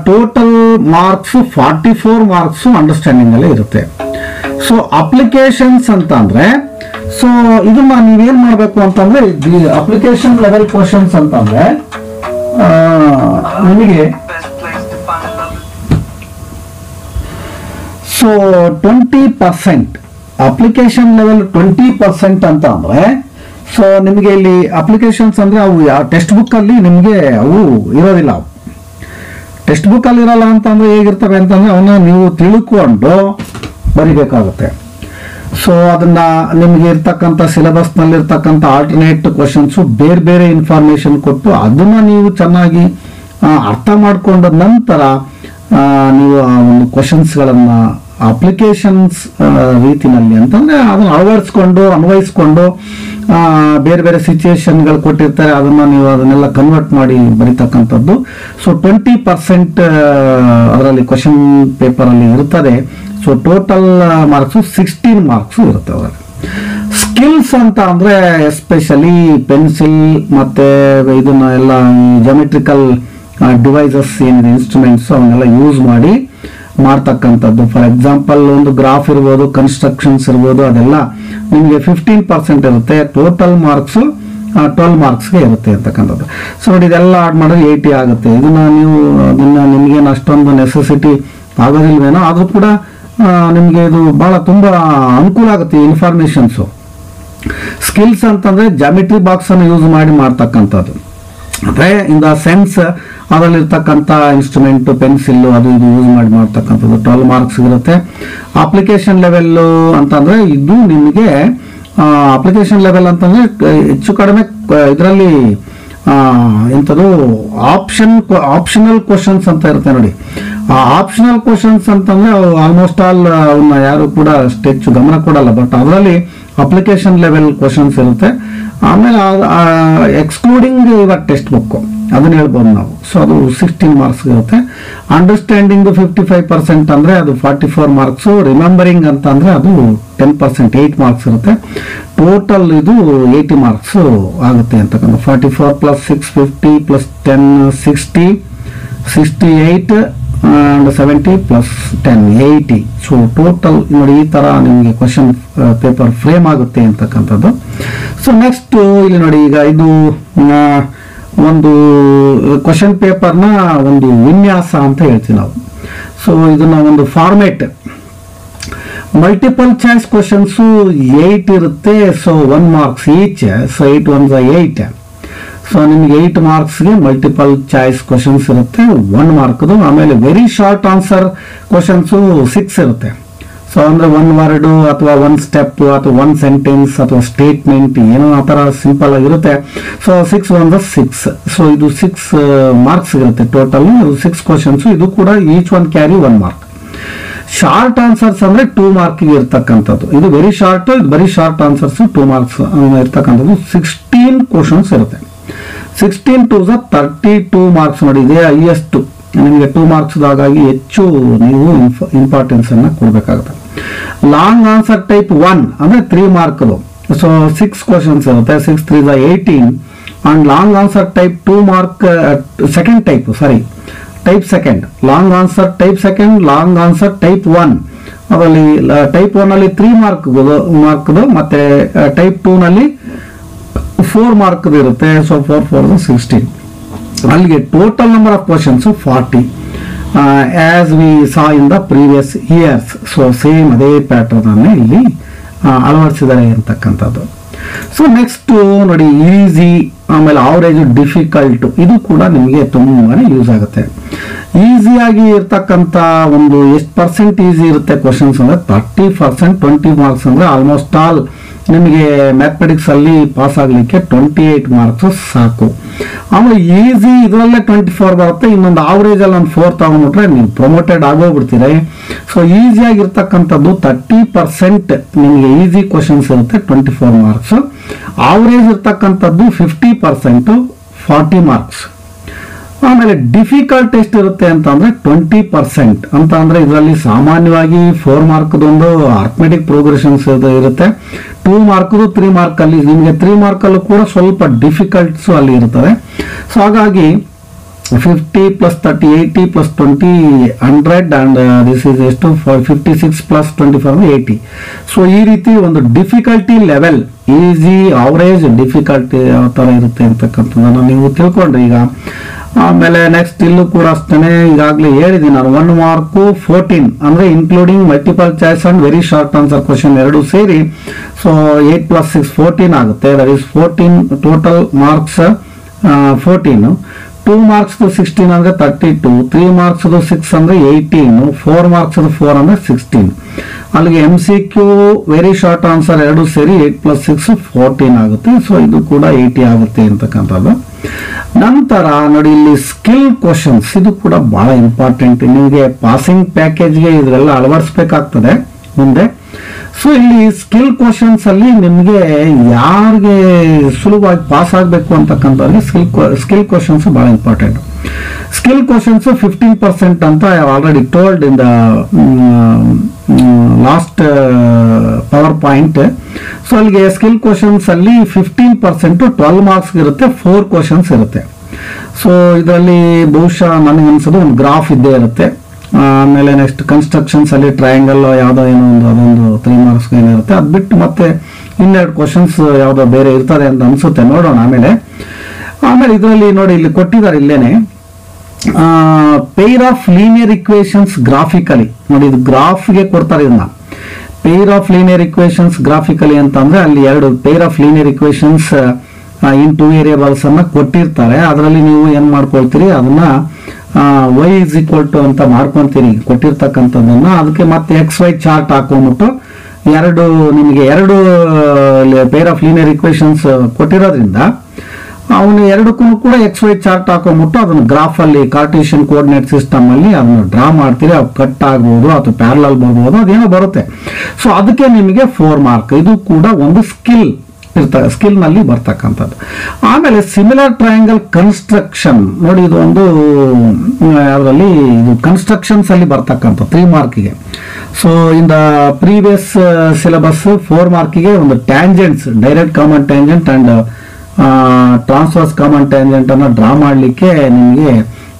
ಟೋಟಲ್ ಮಾರ್ಕ್ಸ್ 44 ಮಾರ್ಕ್ಸ್ ಅಂಡರ್ಸ್ಟ್ಯಾಂಡಿಂಗ್ ಅಲ್ಲೇ ಇರುತ್ತೆ. ಸೊ ಅಪ್ಲಿಕೇಶನ್ಸ್ ಅಂತ ಅಂದ್ರೆ ಸೊ ಇದನ್ನ ನೀವೇನ್ ಮಾಡ್ಬೇಕು ಅಂತಂದ್ರೆ ಅಪ್ಲಿಕೇಶನ್ ಲೆವೆಲ್ ಕ್ವಶನ್ಸ್ ಅಂತಂದ್ರೆ ನಿಮಗೆ ಸೊ 20% ಅಪ್ಲಿಕೇಶನ್ ಲೆವೆಲ್ 20% ಅಂತ ಅಂದ್ರೆ ಸೊ ನಿಮಗೆ ಇಲ್ಲಿ ಅಪ್ಲಿಕೇಶನ್ಸ್ ಅಂದ್ರೆ ಅವು ಟೆಕ್ಸ್ಟ್ ಬುಕ್ ಅಲ್ಲಿ ನಿಮಗೆ ಅವು ಇರೋದಿಲ್ಲ. ಟೆಕ್ಸ್ಟ್ ಬುಕ್ ಅಲ್ಲಿ ಇರಲ್ಲ ಅಂತಂದ್ರೆ ಹೇಗಿರ್ತವೆ ಅಂತಂದ್ರೆ ಅವನ್ನ ನೀವು ತಿಳ್ಕೊಂಡು ಬರಿಬೇಕಾಗುತ್ತೆ. ಸೊ ಅದನ್ನ ನಿಮಗೆ ಇರ್ತಕ್ಕಂಥ ಸಿಲೆಬಸ್ ನಲ್ಲಿ ಇರ್ತಕ್ಕಂಥ ಆಲ್ಟರ್ನೇಟ್ ಕ್ವಶನ್ಸ್ ಬೇರೆ ಬೇರೆ ಇನ್ಫಾರ್ಮೇಶನ್ ಕೊಟ್ಟು ಅದನ್ನ ನೀವು ಚೆನ್ನಾಗಿ ಅರ್ಥ ಮಾಡ್ಕೊಂಡ ನಂತರ ನೀವು ಆ ಒಂದು ಕ್ವಶನ್ಸ್ಗಳನ್ನ ಅಪ್ಲಿಕೇಶನ್ಸ್ ರೀತಿನಲ್ಲಿ ಅಂತಂದ್ರೆ ಅದನ್ನ ಅಳವಡಿಸ್ಕೊಂಡು ಅನ್ವಯಿಸ್ಕೊಂಡು ಬೇರೆ ಬೇರೆ ಸಿಚುಯೇಷನ್ಗಳು ಕೊಟ್ಟಿರ್ತಾರೆ, ಅದನ್ನ ನೀವು ಅದನ್ನೆಲ್ಲ ಕನ್ವರ್ಟ್ ಮಾಡಿ ಬರೀತಕ್ಕಂಥದ್ದು. ಸೊ 20% ಅದರಲ್ಲಿ ಕ್ವಶನ್ ಪೇಪರ್ ಅಲ್ಲಿ ಇರ್ತದೆ. ಸೊ ಟೋಟಲ್ ಮಾರ್ಕ್ಸ್ 16 ಮಾರ್ಕ್ಸ್ ಇರುತ್ತೆ ಅದರಲ್ಲಿ. ಸ್ಕಿಲ್ಸ್ ಅಂತ ಅಂದ್ರೆ ಎಸ್ಪೆಷಲಿ ಪೆನ್ಸಿಲ್ ಮತ್ತೆ ಇದನ್ನ ಎಲ್ಲ ಜಾಮೆಟ್ರಿಕಲ್ ಡಿವೈಸಸ್ ಏನಿದೆ ಇನ್ಸ್ಟ್ರೂಮೆಂಟ್ಸ್ ಅವನ್ನೆಲ್ಲ ಯೂಸ್ ಮಾಡಿ ಮಾಡ್ತಕ್ಕಂಥದ್ದು. ಫಾರ್ ಎಕ್ಸಾಂಪಲ್ ಒಂದು ಗ್ರಾಫ್ ಇರ್ಬೋದು, ಕನ್ಸ್ಟ್ರಕ್ಷನ್ಸ್ ಇರ್ಬೋದು, ಅದೆಲ್ಲ ನಿಮಗೆ 15% ಇರುತ್ತೆ. ಟೋಟಲ್ ಮಾರ್ಕ್ಸ್ 12 ಮಾರ್ಕ್ಸ್ಗೆ ಇರುತ್ತೆ ಅಂತಕ್ಕಂಥದ್ದು. ಸೊ ನೋಡಿ ಇದೆಲ್ಲ ಆಡ್ ಮಾಡಿದ್ರೆ 80 ಆಗುತ್ತೆ. ಅದನ್ನ ನಿಮಗೇನು ಅಷ್ಟೊಂದು ನೆಸೆಸಿಟಿ ಆಗೋದಿಲ್ವೇನೋ, ಆದ್ರೂ ಕೂಡ ನಿಮಗೆ ಇದು ಬಹಳ ತುಂಬಾ ಅನುಕೂಲ ಆಗುತ್ತೆ ಇನ್ಫಾರ್ಮೇಶನ್ಸ್. ಸ್ಕಿಲ್ಸ್ ಅಂತಂದ್ರೆ ಜಾಮಿಟ್ರಿ ಬಾಕ್ಸ್ ಅನ್ನು ಯೂಸ್ ಮಾಡಿ ಮಾಡ್ತಕ್ಕಂಥದ್ದು. ಅಂದ್ರೆ ಇನ್ ದ ಸೆನ್ಸ್ ಅದರಲ್ಲಿರ್ತಕ್ಕಂಥ ಇನ್ಸ್ಟ್ರೂಮೆಂಟ್ ಪೆನ್ಸಿಲ್ ಅದು ಇದು ಯೂಸ್ ಮಾಡಿ ಮಾಡ್ತಕ್ಕಂಥದ್ದು 12 ಮಾರ್ಕ್ಸ್ ಇರುತ್ತೆ. ಅಪ್ಲಿಕೇಶನ್ ಲೆವೆಲ್ ಅಂತಂದ್ರೆ ಇದು ನಿಮಗೆ ಅಪ್ಲಿಕೇಶನ್ ಲೆವೆಲ್ ಅಂತಂದ್ರೆ ಹೆಚ್ಚು ಕಡಿಮೆ ಇದರಲ್ಲಿ ಎಂಥದ್ದು ಆಪ್ಷನಲ್ ಕ್ವಶನ್ಸ್ ಅಂತ ಇರುತ್ತೆ ನೋಡಿ. ಆಪ್ಷನಲ್ ಕ್ವಶನ್ಸ್ ಅಂತಂದ್ರೆ ಆಲ್ಮೋಸ್ಟ್ ಆಲ್ ಅವನ್ನ ಯಾರು ಕೂಡ ಅಷ್ಟು ಹೆಚ್ಚು ಗಮನ ಕೊಡಲ್ಲ, ಬಟ್ ಅದರಲ್ಲಿ ಅಪ್ಲಿಕೇಶನ್ ಲೆವೆಲ್ ಕ್ವಶನ್ಸ್ ಇರುತ್ತೆ. ಆಮೇಲೆ ಎಕ್ಸ್ಕ್ಲೂಡಿಂಗ್ ಇವಾಗ ಟೆಕ್ಸ್ಟ್ ಬುಕ್ ಅದನ್ನ ಹೇಳ್ಬೋದು ನಾವು. ಸೊ ಅದು 16 ಮಾರ್ಕ್ಸ್ ಇರುತ್ತೆ. ಅಂಡರ್ಸ್ಟ್ಯಾಂಡಿಂಗ್ 55% ಅಂದ್ರೆ ಅದು 44 ಮಾರ್ಕ್ಸ್. ರಿಮೆಂಬರಿಂಗ್ ಅಂತ ಅಂದ್ರೆ ಅದು 10%, 8 ಮಾರ್ಕ್ಸ್ ಇರುತ್ತೆ. ಟೋಟಲ್ ಇದು 80 ಮಾರ್ಕ್ಸ್ ಆಗುತ್ತೆ ಅಂತಕ್ಕಂಥ. 44 plus 6 50 plus 10 60 68 and 70 plus 10 80. So total ನೋಡಿ ಈ ತರ ನಿಮಗೆ ಕ್ವಶನ್ ಪೇಪರ್ ಫ್ರೇಮ್ ಆಗುತ್ತೆ ಅಂತಕ್ಕಂಥದ್ದು. ಸೊ ನೆಕ್ಸ್ಟ್ ಇಲ್ಲಿ ನೋಡಿ, ಈಗ ಇದು ಒಂದು ಕ್ವಶನ್ ಪೇಪರ್ನ ಒಂದು ವಿನ್ಯಾಸ ಅಂತ ಹೇಳ್ತೀವಿ ನಾವು. ಸೊ ಇದನ್ನ ಒಂದು ಫಾರ್ಮೇಟ್, ಮಲ್ಟಿಪಲ್ ಚಾಯ್ಸ್ ಕ್ವಶನ್ಸ್ 8 ಇರುತ್ತೆ. So 1 marks each. So 8 1 8. So ನಿಮಗೆ 8 ಮಾರ್ಕ್ಸ್ಗೆ ಮಲ್ಟಿಪಲ್ ಚಾಯ್ಸ್ ಕ್ವಶನ್ಸ್ ಇರುತ್ತೆ, 1 ಮಾರ್ಕ್ದು. ಆಮೇಲೆ ವೆರಿ ಶಾರ್ಟ್ ಆನ್ಸರ್ ಕ್ವಶನ್ಸ್ 6 ಇರುತ್ತೆ. ಸೊ ಅಂದ್ರೆ 1 ವರ್ಡ್ ಅಥವಾ 1 ಸ್ಟೆಪ್ ಅಥವಾ 1 ಸೆಂಟೆನ್ಸ್ ಅಥವಾ ಸ್ಟೇಟ್ಮೆಂಟ್ ಏನೋ ಆ ಥರ ಸಿಂಪಲ್ ಆಗಿರುತ್ತೆ. ಸೊ 6 1 6. ಸೊ ಇದು 6 ಮಾರ್ಕ್ಸ್ ಇರುತ್ತೆ ಟೋಟಲ್. 6 ಕ್ವಶನ್ಸ್. ಇದು ಕೂಡ each one carry 1 mark. Short answers ಅಂದ್ರೆ 2 ಮಾರ್ಕ್ಗೆ ಇರ್ತಕ್ಕಂಥದ್ದು. ಇದು ವೆರಿ ಶಾರ್ಟ್, ಬರೀ ಶಾರ್ಟ್ ಆನ್ಸರ್ಸ್ 2 ಮಾರ್ಕ್ಸ್ ಇರ್ತಕ್ಕಂಥದ್ದು. 16 ಕ್ವಶನ್ಸ್ ಇರುತ್ತೆ. 16 to 32 ಮಾರ್ಕ್ಸ್ ನೋಡಿ, ಇದೆ ಹೈಯೆಸ್ಟ್ ನಿಮಗೆ 2 ಮಾರ್ಕ್ಸ್. ಹಾಗಾಗಿ ಹೆಚ್ಚು ನೀವು ಇಂಪಾರ್ಟೆನ್ಸ್ ಅನ್ನ ಕೊಡಬೇಕಾಗುತ್ತೆ. ಲಾಂಗ್ ಆನ್ಸರ್ ಟೈಪ್ 1 ಅಂದ್ರೆ 3 ಮಾರ್ಕ್. ಸೊ 6 ಕ್ವಶನ್ಸ್ ಇರುತ್ತೆ. 6 3 18. And long answer type 2 mark. Second type, sorry, type second. Long answer type second, long answer type 1. ಅದರಲ್ಲಿ ಟೈಪ್ 1 ಅಲ್ಲಿ 3 ಮಾರ್ಕ್ದು ಮತ್ತೆ ಟೈಪ್ 2 ನಲ್ಲಿ 4 ಮಾರ್ಕ್ ಇರುತ್ತೆ. ಸೊ 4 4 16. ಅಲ್ಲಿಗೆ total number of questions 40 as we saw in the previous years. So same ಅದೇ ಪ್ಯಾಟರ್ನ್ ಅನ್ನು ಇಲ್ಲಿ ಅಳವಡಿಸಿದ್ದಾರೆ ಅಂತಕ್ಕಂಥದ್ದು. ಸೊ ನೆಕ್ಸ್ಟ್ ನೋಡಿ, ಈಸಿ, ಆಮೇಲೆ ಅವರೇಜ್, ಡಿಫಿಕಲ್ಟ್. ಇದು ಕೂಡ ನಿಮಗೆ ತುಂಬಾನೇ ಯೂಸ್ ಆಗುತ್ತೆ. ಈಸಿಯಾಗಿ ಇರ್ತಕ್ಕಂಥ ಒಂದು ಎಷ್ಟು ಪರ್ಸೆಂಟ್ ಈಸಿ ಇರುತ್ತೆ ಕ್ವಶನ್ಸ್ ಅಂದ್ರೆ 30%. 20 ಮಾರ್ಕ್ಸ್ ಅಂದ್ರೆ ಆಲ್ಮೋಸ್ಟ್ ಆಲ್ ನಿಮಗೆ ಮ್ಯಾಥಮೆಟಿಕ್ಸ್ ಅಲ್ಲಿ ಪಾಸ್ ಆಗಲಿಕ್ಕೆ 28 ಮಾರ್ಕ್ಸ್ ಸಾಕು. ಆಮೇಲೆ ಈಸಿ ಇದರಲ್ಲೇ 24 ಬರುತ್ತೆ. ಇನ್ನೊಂದು ಆವರೇಜ್ ಅಲ್ಲಿ ಒಂದು 4 ತಗೊಂಡ್ಬಿಟ್ರೆ ನೀವು ಪ್ರಮೋಟೆಡ್ ಆಗೋಗ್ಬಿಡ್ತೀರಿ. ಸೊ ಈಸಿ ಆಗಿರ್ತಕ್ಕಂಥದ್ದು 30% ನಿಮಗೆ ಈಸಿ ಕ್ವಶನ್ಸ್ ಇರುತ್ತೆ, 24 ಮಾರ್ಕ್ಸ್. ಆವರೇಜ್ ಇರ್ತಕ್ಕಂಥದ್ದು 50%, 40 ಮಾರ್ಕ್ಸ್. ಆಮೇಲೆ ಡಿಫಿಕಲ್ಟ್ ಎಷ್ಟು ಇರುತ್ತೆ ಅಂತಂದ್ರೆ 20% ಅಂತ ಅಂದ್ರೆ ಇದರಲ್ಲಿ ಸಾಮಾನ್ಯವಾಗಿ 4 ಮಾರ್ಕ್ದೊಂದು ಅರ್ಥಮೆಟಿಕ್ ಪ್ರೋಗ್ರೆಷನ್ಸ್ ಇರುತ್ತೆ. 2 ಮಾರ್ಕ್ದು 3 ಮಾರ್ಕ್ ಅಲ್ಲಿ ನಿಮಗೆ 3 ಮಾರ್ಕ್ ಅಲ್ಲೂ ಕೂಡ ಸ್ವಲ್ಪ ಡಿಫಿಕಲ್ಟ್ಸ್ ಅಲ್ಲಿ ಇರ್ತದೆ. ಸೊ ಹಾಗಾಗಿ 50 plus 30 80 plus 20 100 and this is ಎಷ್ಟು 56 plus 24 80. ಸೊ ಈ ರೀತಿ ಒಂದು difficulty level, easy, average, difficulty ಯಾವ ತರ ಇರುತ್ತೆ ಅಂತಕ್ಕಂಥದ್ದನ್ನು ನೀವು ತಿಳ್ಕೊಂಡ್ರಿ ಈಗ. ಆಮೇಲೆ ನೆಕ್ಸ್ಟ್ ಇಲ್ಲೂ ಕೂಡ ಅಷ್ಟೇ, ಈಗಾಗಲೇ ಹೇಳಿದ್ದೀನಿ ನಾನು 1 ಮಾರ್ಕ್ 14 ಅಂದ್ರೆ including multiple choice and very short answer question ಎರಡು ಸೇರಿ. ಸೊ 8 plus 6 14 ಆಗುತ್ತೆ. That is 14 total marks 14. 2 marks 16 ಅಂದ್ರೆ 32. 3 ಮಾರ್ಕ್ಸ್ 6 ಅಂದ್ರೆ 18. 4 ಮಾರ್ಕ್ಸ್ 4 ಅಂದ್ರೆ 16. ಅಲ್ಲಿಗೆ MCQ ವೆರಿ ಶಾರ್ಟ್ ಆನ್ಸರ್ ಎರಡು ಸೇರಿ 8 plus 6 14 ಆಗುತ್ತೆ. ಸೊ ಇದು ಕೂಡ 80 ಆಗುತ್ತೆ ಅಂತಕ್ಕಂಥದ್ದು. ನಂತರ ನೋಡಿ ಇಲ್ಲಿ ಸ್ಕಿಲ್ ಕ್ವಶನ್ಸ್, ಇದು ಕೂಡ ಬಹಳ ಇಂಪಾರ್ಟೆಂಟ್. ನಿಮಗೆ ಪಾಸಿಂಗ್ ಪ್ಯಾಕೇಜ್ಗೆ ಇದೆಲ್ಲ ಅಳವಡಿಸಬೇಕಾಗ್ತದೆ ಮುಂದೆ. ಸೊ ಇಲ್ಲಿ ಸ್ಕಿಲ್ ಕ್ವಶನ್ಸ್ ಅಲ್ಲಿ ನಿಮಗೆ ಯಾರಿಗೆ ಸುಲಭವಾಗಿ ಪಾಸ್ ಆಗಬೇಕು ಅಂತಕ್ಕಂಥವ್ರಿಗೆ ಸ್ಕಿಲ್ ಕ್ವಶನ್ಸ್ ಬಹಳ ಇಂಪಾರ್ಟೆಂಟ್. ಸ್ಕಿಲ್ ಕ್ವಶನ್ಸ್ 15% ಅಂತ already told in the last power point. So ಅಲ್ಲಿಗೆ ಸ್ಕಿಲ್ ಕ್ವಶನ್ಸ್ ಅಲ್ಲಿ 15% 12 ಮಾರ್ಕ್ಸ್ ಇರುತ್ತೆ, 4 ಕ್ವಶನ್ಸ್ ಇರುತ್ತೆ. ಸೊ ಇದರಲ್ಲಿ ಬಹುಶಃ ನನಗೆ ಅನ್ಸೋದು ಒಂದು ಗ್ರಾಫ್ ಇದ್ದೇ ಇರುತ್ತೆ. ಆಮೇಲೆ ನೆಕ್ಸ್ಟ್ ಕನ್ಸ್ಟ್ರಕ್ಷನ್ಸ್ ಅಲ್ಲಿ ಟ್ರಯಾಂಗಲ್ ಯಾವುದೋ ಏನೋ ಅದೊಂದು 3 ಮಾರ್ಕ್ಸ್ ಏನಿರುತ್ತೆ. ಅದು ಬಿಟ್ಟು ಮತ್ತೆ ಇನ್ನೆರಡು ಕ್ವಶನ್ಸ್ ಯಾವುದೋ ಬೇರೆ ಇರ್ತದೆ ಅಂತ ಅನ್ಸುತ್ತೆ, ನೋಡೋಣ ಆಮೇಲೆ. ಇದರಲ್ಲಿ ನೋಡಿ ಇಲ್ಲಿ ಕೊಟ್ಟಿದ್ದಾರೆ ಇಲ್ಲೇನೆ pair of linear equations graphically. ನೋಡಿ ಇದು ಗ್ರಾಫ್ಗೆ ಕೊಡ್ತಾರೆ ಇದನ್ನ, pair of linear equations graphically ಅಂತ ಅಂದ್ರೆ ಅಲ್ಲಿ 2 pair of linear equations in 2 variables ಅನ್ನ ಕೊಟ್ಟಿರ್ತಾರೆ. ಅದರಲ್ಲಿ ನೀವು ಏನ್ ಮಾಡ್ಕೊಳ್ತೀರಿ, ಅದನ್ನ y is equal to ಅಂತ ಮಾಡ್ಕೊಂತೀರಿ ಕೊಟ್ಟಿರ್ತಕ್ಕಂಥದ್ದನ್ನ. ಅದಕ್ಕೆ ಮತ್ತೆ XY ಚಾರ್ಟ್ ಹಾಕೊಂಡ್ಬಿಟ್ಟು ನಿಮಗೆ ಎರಡು ಪೇರ್ ಆಫ್ ಲೀನಿಯರ್ ಇಕ್ವೇಶನ್ಸ್ ಕೊಟ್ಟಿರೋದ್ರಿಂದ ಅವನು ಎರಡಕ್ಕೂ ಕೂಡ ಎಕ್ಸ್ ವೈ ಚಾರ್ಟ್ ಹಾಕೊಂಡ್ಬಿಟ್ಟು ಅದನ್ನ ಗ್ರಾಫ್ ಅಲ್ಲಿ ಕಾರ್ಟೇಷಿಯನ್ ಕೋಆರ್ಡಿನೇಟ್ ಸಿಸ್ಟಮ್ ಅಲ್ಲಿ ಅದನ್ನ ಡ್ರಾ ಮಾಡ್ತೀರಿ. ಅದು ಕಟ್ ಆಗ್ಬೋದು ಅಥವಾ ಪ್ಯಾರಲಲ್ ಬರ್ಬೋದು, ಅದೇನೋ ಬರುತ್ತೆ. ಸೊ ಅದಕ್ಕೆ ನಿಮಗೆ 4 ಮಾರ್ಕ್. ಇದು ಕೂಡ ಒಂದು ಸ್ಕಿಲ್ ನಲ್ಲಿ ಬರ್ತಕ್ಕಂಥದ್ದು. ಆಮೇಲೆ ಸಿಮಿಲರ್ ಟ್ರಯಾಂಗಲ್ ಕನ್ಸ್ಟ್ರಕ್ಷನ್ ನೋಡಿ, ಇದು ಒಂದು ಅದರಲ್ಲಿ ಇದು ಕನ್ಸ್ಟ್ರಕ್ಷನ್ಸ್ ಅಲ್ಲಿ ಬರ್ತಕ್ಕಂಥ 3 ಮಾರ್ಕ್ಗೆ. So in the previous syllabus 4 ಮಾರ್ಕ್ಗೆ ಒಂದು tangents, direct common tangent and transverse common tangent ಅನ್ನ ಡ್ರಾ ಮಾಡಲಿಕ್ಕೆ ನಿಮಗೆ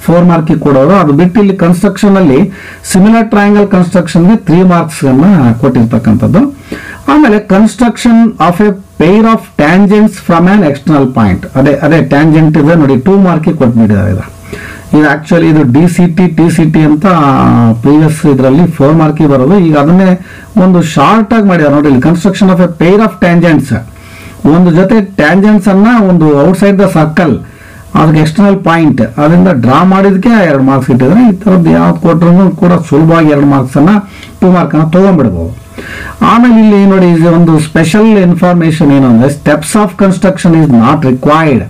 4 ಮಾರ್ಕಿಗೆ ಕೊಡೋರು. ಅದು ಬಿಟ್ಟು ಇಲ್ಲಿ ಕನ್ಸ್ಟ್ರಕ್ಷನ್ ಅಲ್ಲಿ ಸಿಮಿಲರ್ ಟ್ರಯಾಂಗಲ್ ಕನ್ಸ್ಟ್ರಕ್ಷನ್ಗೆ 3 ಮಾರ್ಕ್ಸ್ ಅನ್ನ ಕೊಟ್ಟಿರ್ತಕ್ಕಂಥದ್ದು. ಆಮೇಲೆ construction of A pair of tangents from on external point, ಅದೇ ಟ್ಯಾಂಜೆಂಟ್ ಇದೆ ನೋಡಿ, 2 ಮಾರ್ಕಿಗೆ ಕೊಟ್ಬಿಟ್ಟಿದ್ದಾರೆ. ಇದು ಆಕ್ಚುಲಿ ಇದು ಟಿ.ಸಿ.ಟಿ ಅಂತ ಪ್ರೀವಿಯಸ್ ಇದರಲ್ಲಿ 4 ಮಾರ್ಕಿಗೆ ಬರೋದು. ಈಗ ಅದನ್ನೇ ಒಂದು ಶಾರ್ಟ್ ಆಗಿ ಮಾಡಿದ್ದಾರೆ ನೋಡಿ, ಇಲ್ಲಿ construction of A pair of tangents, ಒಂದು ಜೊತೆ ಟ್ಯಾಂಜೆಂಟ್ಸ್ ಅನ್ನ ಒಂದು ಔಟ್ಸೈಡ್ ದ ಸರ್ಕಲ್ ಅದಕ್ಕೆ ಎಕ್ಸ್ಟರ್ನಲ್ ಪಾಯಿಂಟ್ ಅದರಿಂದ ಡ್ರಾ ಮಾಡಿದಕ್ಕೆ 2 ಮಾರ್ಕ್ಸ್ ಇಟ್ಟಿದ್ರೆ, ಈ ತರದ್ದು ಯಾವ್ದು ಕೊಟ್ಟರು ಕೂಡ ಸುಲಭವಾಗಿ 2 ಮಾರ್ಕ್ಸ್ ಅನ್ನ 2 ಮಾರ್ಕ್ ಅನ್ನ ತಗೊಂಡ್ಬಿಡ್ಬೋದು. ಆಮೇಲೆ ಇಲ್ಲಿ ನೋಡಿ, ಒಂದು ಸ್ಪೆಷಲ್ ಇನ್ಫಾರ್ಮೇಶನ್ ಏನು ಅಂದ್ರೆ, steps of construction is not required.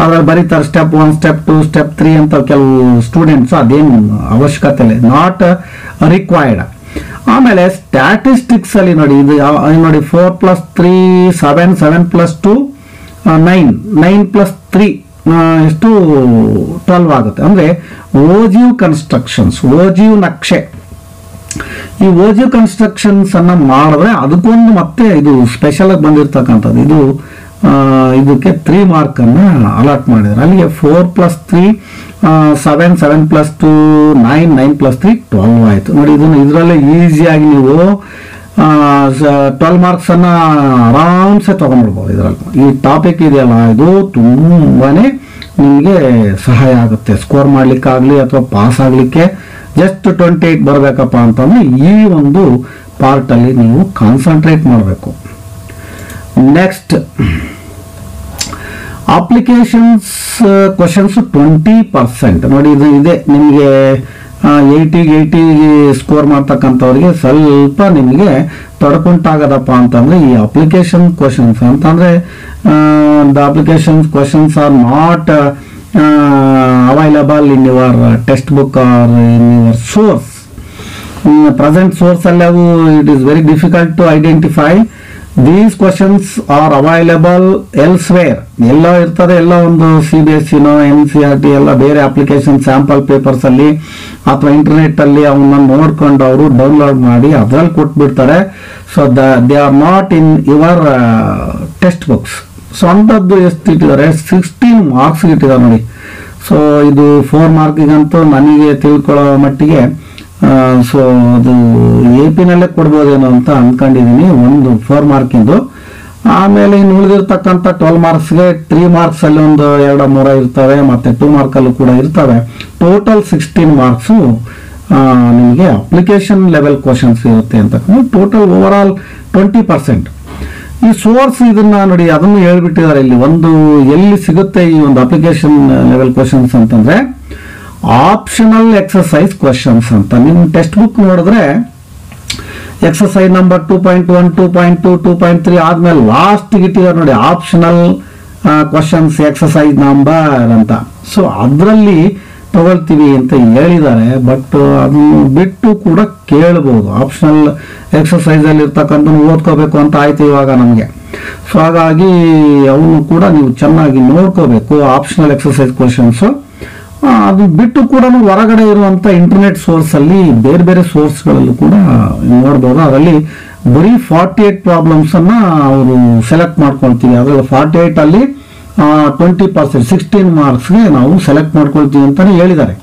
ಅದ್ರಲ್ಲಿ ಬರೀತಾರೆ ಸ್ಟೆಪ್ 1, ಸ್ಟೆಪ್ 2, ಸ್ಟೆಪ್ 3 ಅಂತ ಕೆಲವು ಸ್ಟೂಡೆಂಟ್ಸ್, ಅದೇನು ಅವಶ್ಯಕತೆ ಇಲ್ಲ, ನಾಟ್ ರಿಕ್ವೈರ್ಡ್. ಆಮೇಲೆ ಸ್ಟ್ಯಾಟಿಸ್ಟಿಕ್ಸ್ ಅಲ್ಲಿ ನೋಡಿ, ಇದು ನೋಡಿ 4 + 3 7, 7 + 2 9, 9 + 3 ಎಷ್ಟು 12 ಆಗುತ್ತೆ. ಅಂದ್ರೆ ಓಜಿವ್ ಕನ್ಸ್ಟ್ರಕ್ಷನ್ಸ್, ಓಜಿವ್ ನಕ್ಷೆ, ಈ ಓಜಿವ್ ಕನ್ಸ್ಟ್ರಕ್ಷನ್ಸ್ ಅನ್ನ ಮಾಡಿದ್ರೆ ಅದಕ್ಕೊಂದು ಮತ್ತೆ ಇದು ಸ್ಪೆಷಲ್ ಆಗಿ ಬಂದಿರ್ತಕ್ಕಂಥದ್ದು. ಇದು ಇದಕ್ಕೆ 3 ಮಾರ್ಕ್ ಅನ್ನ ಅಲಾಟ್ ಮಾಡಿದ್ದಾರೆ. ಅಲ್ಲಿಗೆ 4 + 3 7, 7 + 2 9, 9 + 3 12 ಆಯ್ತು ನೋಡಿ. ಇದರಲ್ಲೇ ಈಸಿಯಾಗಿ ನೀವು 12 ಮಾರ್ಕ್ಸ್ ಅನ್ನ ಆರಾಮ್ಸೆ ತಗೊಂಡ್ಬಿಡ್ಬೋದು. ಇದರಲ್ಲಿ ಈ ಟಾಪಿಕ್ ಇದೆಯಲ್ಲ, ಇದು ತುಂಬಾನೇ ನಿಮಗೆ ಸಹಾಯ ಆಗುತ್ತೆ ಸ್ಕೋರ್ ಮಾಡ್ಲಿಕ್ಕಾಗ್ಲಿ ಅಥವಾ ಪಾಸ್ ಆಗ್ಲಿಕ್ಕೆ. ಜಸ್ಟ್ 28 ಬರಬೇಕಪ್ಪ ಅಂತಂದ್ರೆ ಈ ಒಂದು ಪಾರ್ಟ್ ಅಲ್ಲಿ ನೀವು ಕಾನ್ಸಂಟ್ರೇಟ್ ಮಾಡಬೇಕು. ನೆಕ್ಸ್ಟ್ ಅಪ್ಲಿಕೇಶನ್ಸ್ ಕ್ವಶನ್ಸ್ 20% ನೋಡಿ, ಇದು ಇದೆ ನಿಮಗೆ 80 ಸ್ಕೋರ್ ಮಾಡ್ತಕ್ಕಂಥವ್ರಿಗೆ ಸ್ವಲ್ಪ ನಿಮಗೆ ತೊಡಕುಂಟಾಗದಪ್ಪ ಅಂತಂದ್ರೆ ಈ ಅಪ್ಲಿಕೇಶನ್ ಕ್ವಶನ್ಸ್ ಅಂತಂದ್ರೆ, the application questions are not available in your textbook or in your source. Present source ಅಲ್ಲಿ ಅವು it is very difficult to identify. These questions are available elsewhere, ಎಲ್ಲ ಇರ್ತದೆ, ಎಲ್ಲ ಒಂದು CBSE NCERT ಎಲ್ಲ ಬೇರೆ ಅಪ್ಲಿಕೇಶನ್ ಸ್ಯಾಂಪಲ್ ಪೇಪರ್ಸ್ ಅಲ್ಲಿ ಅಥವಾ ಇಂಟರ್ನೆಟ್ ಅಲ್ಲಿ ಅವನ್ನ ನೋಡ್ಕೊಂಡು ಅವರು ಡೌನ್ಲೋಡ್ ಮಾಡಿ ಅದ್ರಲ್ಲಿ ಕೊಟ್ಬಿಡ್ತಾರೆ. So they are not in your text books. So ಅಂಥದ್ದು ಎಷ್ಟು ಇಟ್ಟಿದ್ದಾರೆ, 16 ಮಾರ್ಕ್ಸ್ ಇಟ್ಟಿದ್ದಾರೆ ನೋಡಿ. ಸೊ ಇದು 4 ಮಾರ್ಕಿಗಂತೂ ನನಗೆ ತಿಳ್ಕೊಳ್ಳೋ ಮಟ್ಟಿಗೆ ಸೊ ಅದು AP ನಲ್ಲೇ ಕೊಡ್ಬೋದೇನೋ ಅಂತ ಅನ್ಕೊಂಡಿದೀನಿ, ಒಂದು 4 ಮಾರ್ಕಿಂದು. ಆಮೇಲೆ ಇನ್ನು ಉಳಿದಿರ್ತಕ್ಕಂಥ 12 ಮಾರ್ಕ್ಸ್ಗೆ 3 ಮಾರ್ಕ್ಸ್ ಅಲ್ಲಿ ಒಂದು 2-3 ಇರ್ತವೆ, ಮತ್ತೆ 2 ಮಾರ್ಕ್ ಅಲ್ಲೂ ಕೂಡ ಇರ್ತವೆ. ಟೋಟಲ್ 16 ಮಾರ್ಕ್ಸ್ ನಿಮಗೆ ಅಪ್ಲಿಕೇಶನ್ ಲೆವೆಲ್ ಕ್ವಶನ್ಸ್ ಇರುತ್ತೆ ಅಂತ. Total over all 20%. ಈ ಸೋರ್ಸ್ ಇದನ್ನ ನೋಡಿ, ಅದನ್ನು ಹೇಳ್ಬಿಟ್ಟಿದ್ದಾರೆ ಇಲ್ಲಿ. ಒಂದು ಎಲ್ಲಿ ಸಿಗುತ್ತೆ ಈ ಒಂದು ಅಪ್ಲಿಕೇಶನ್ ಲೆವೆಲ್ ಕ್ವಶನ್ಸ್ ಅಂತಂದ್ರೆ, ಆಪ್ಷನಲ್ ಎಕ್ಸರ್ಸೈಸ್ ಕ್ವಶನ್ಸ್ ಅಂತ. ನಿಮ್ಮ ಟೆಕ್ಸ್ಟ್ ಬುಕ್ ನೋಡಿದ್ರೆ ಎಕ್ಸರ್ಸೈಸ್ ನಂಬರ್ 2.1, 2.2, 2.3 ಆದ್ಮೇಲೆ ಲಾಸ್ಟ್ ಇಟ್ಟಿದ್ದಾರೆ ನೋಡಿ, ಆಪ್ಷನಲ್ ಕ್ವಶನ್ಸ್ ಎಕ್ಸರ್ಸೈಸ್ ನಂಬರ್ ಅಂತ. ಸೊ ಅದರಲ್ಲಿ ತಗೊಳ್ತೀವಿ ಅಂತ ಹೇಳಿದ್ದಾರೆ, ಬಟ್ ಅದನ್ನು ಬಿಟ್ಟು ಕೂಡ ಕೇಳಬಹುದು. ಆಪ್ಷನಲ್ ಎಕ್ಸರ್ಸೈಸ್ ಅಲ್ಲಿ ಇರ್ತಕ್ಕಂಥ ಓದ್ಕೋಬೇಕು ಅಂತ ಆಯ್ತು ಇವಾಗ ನಮಗೆ. ಸೊ ಹಾಗಾಗಿ ಅವನು ಕೂಡ ನೀವು ಚೆನ್ನಾಗಿ ನೋಡ್ಕೋಬೇಕು ಆಪ್ಷನಲ್ ಎಕ್ಸರ್ಸೈಸ್ ಕ್ವಶನ್ಸ್. ಅದು ಬಿಟ್ಟು ಕೂಡ ಹೊರಗಡೆ ಇರುವಂತ ಇಂಟರ್ನೆಟ್ ಸೋರ್ಸ್ ಅಲ್ಲಿ ಬೇರೆ ಬೇರೆ ಸೋರ್ಸ್ಗಳಲ್ಲೂ ಕೂಡ ನೋಡ್ಬೋದು. ಅದರಲ್ಲಿ ಬರೀ 48 ಪ್ರಾಬ್ಲಮ್ಸ್ ಅನ್ನ ಅವರು ಸೆಲೆಕ್ಟ್ ಮಾಡ್ಕೊಳ್ತೀವಿ. ಅದ್ರಲ್ಲಿ 48 ಅಲ್ಲಿ 20% 16 ಮಾರ್ಕ್ಸ್ಗೆ ನಾವು ಸೆಲೆಕ್ಟ್ ಮಾಡ್ಕೊಳ್ತೀವಿ ಅಂತಾನೆ ಹೇಳಿದ್ದಾರೆ.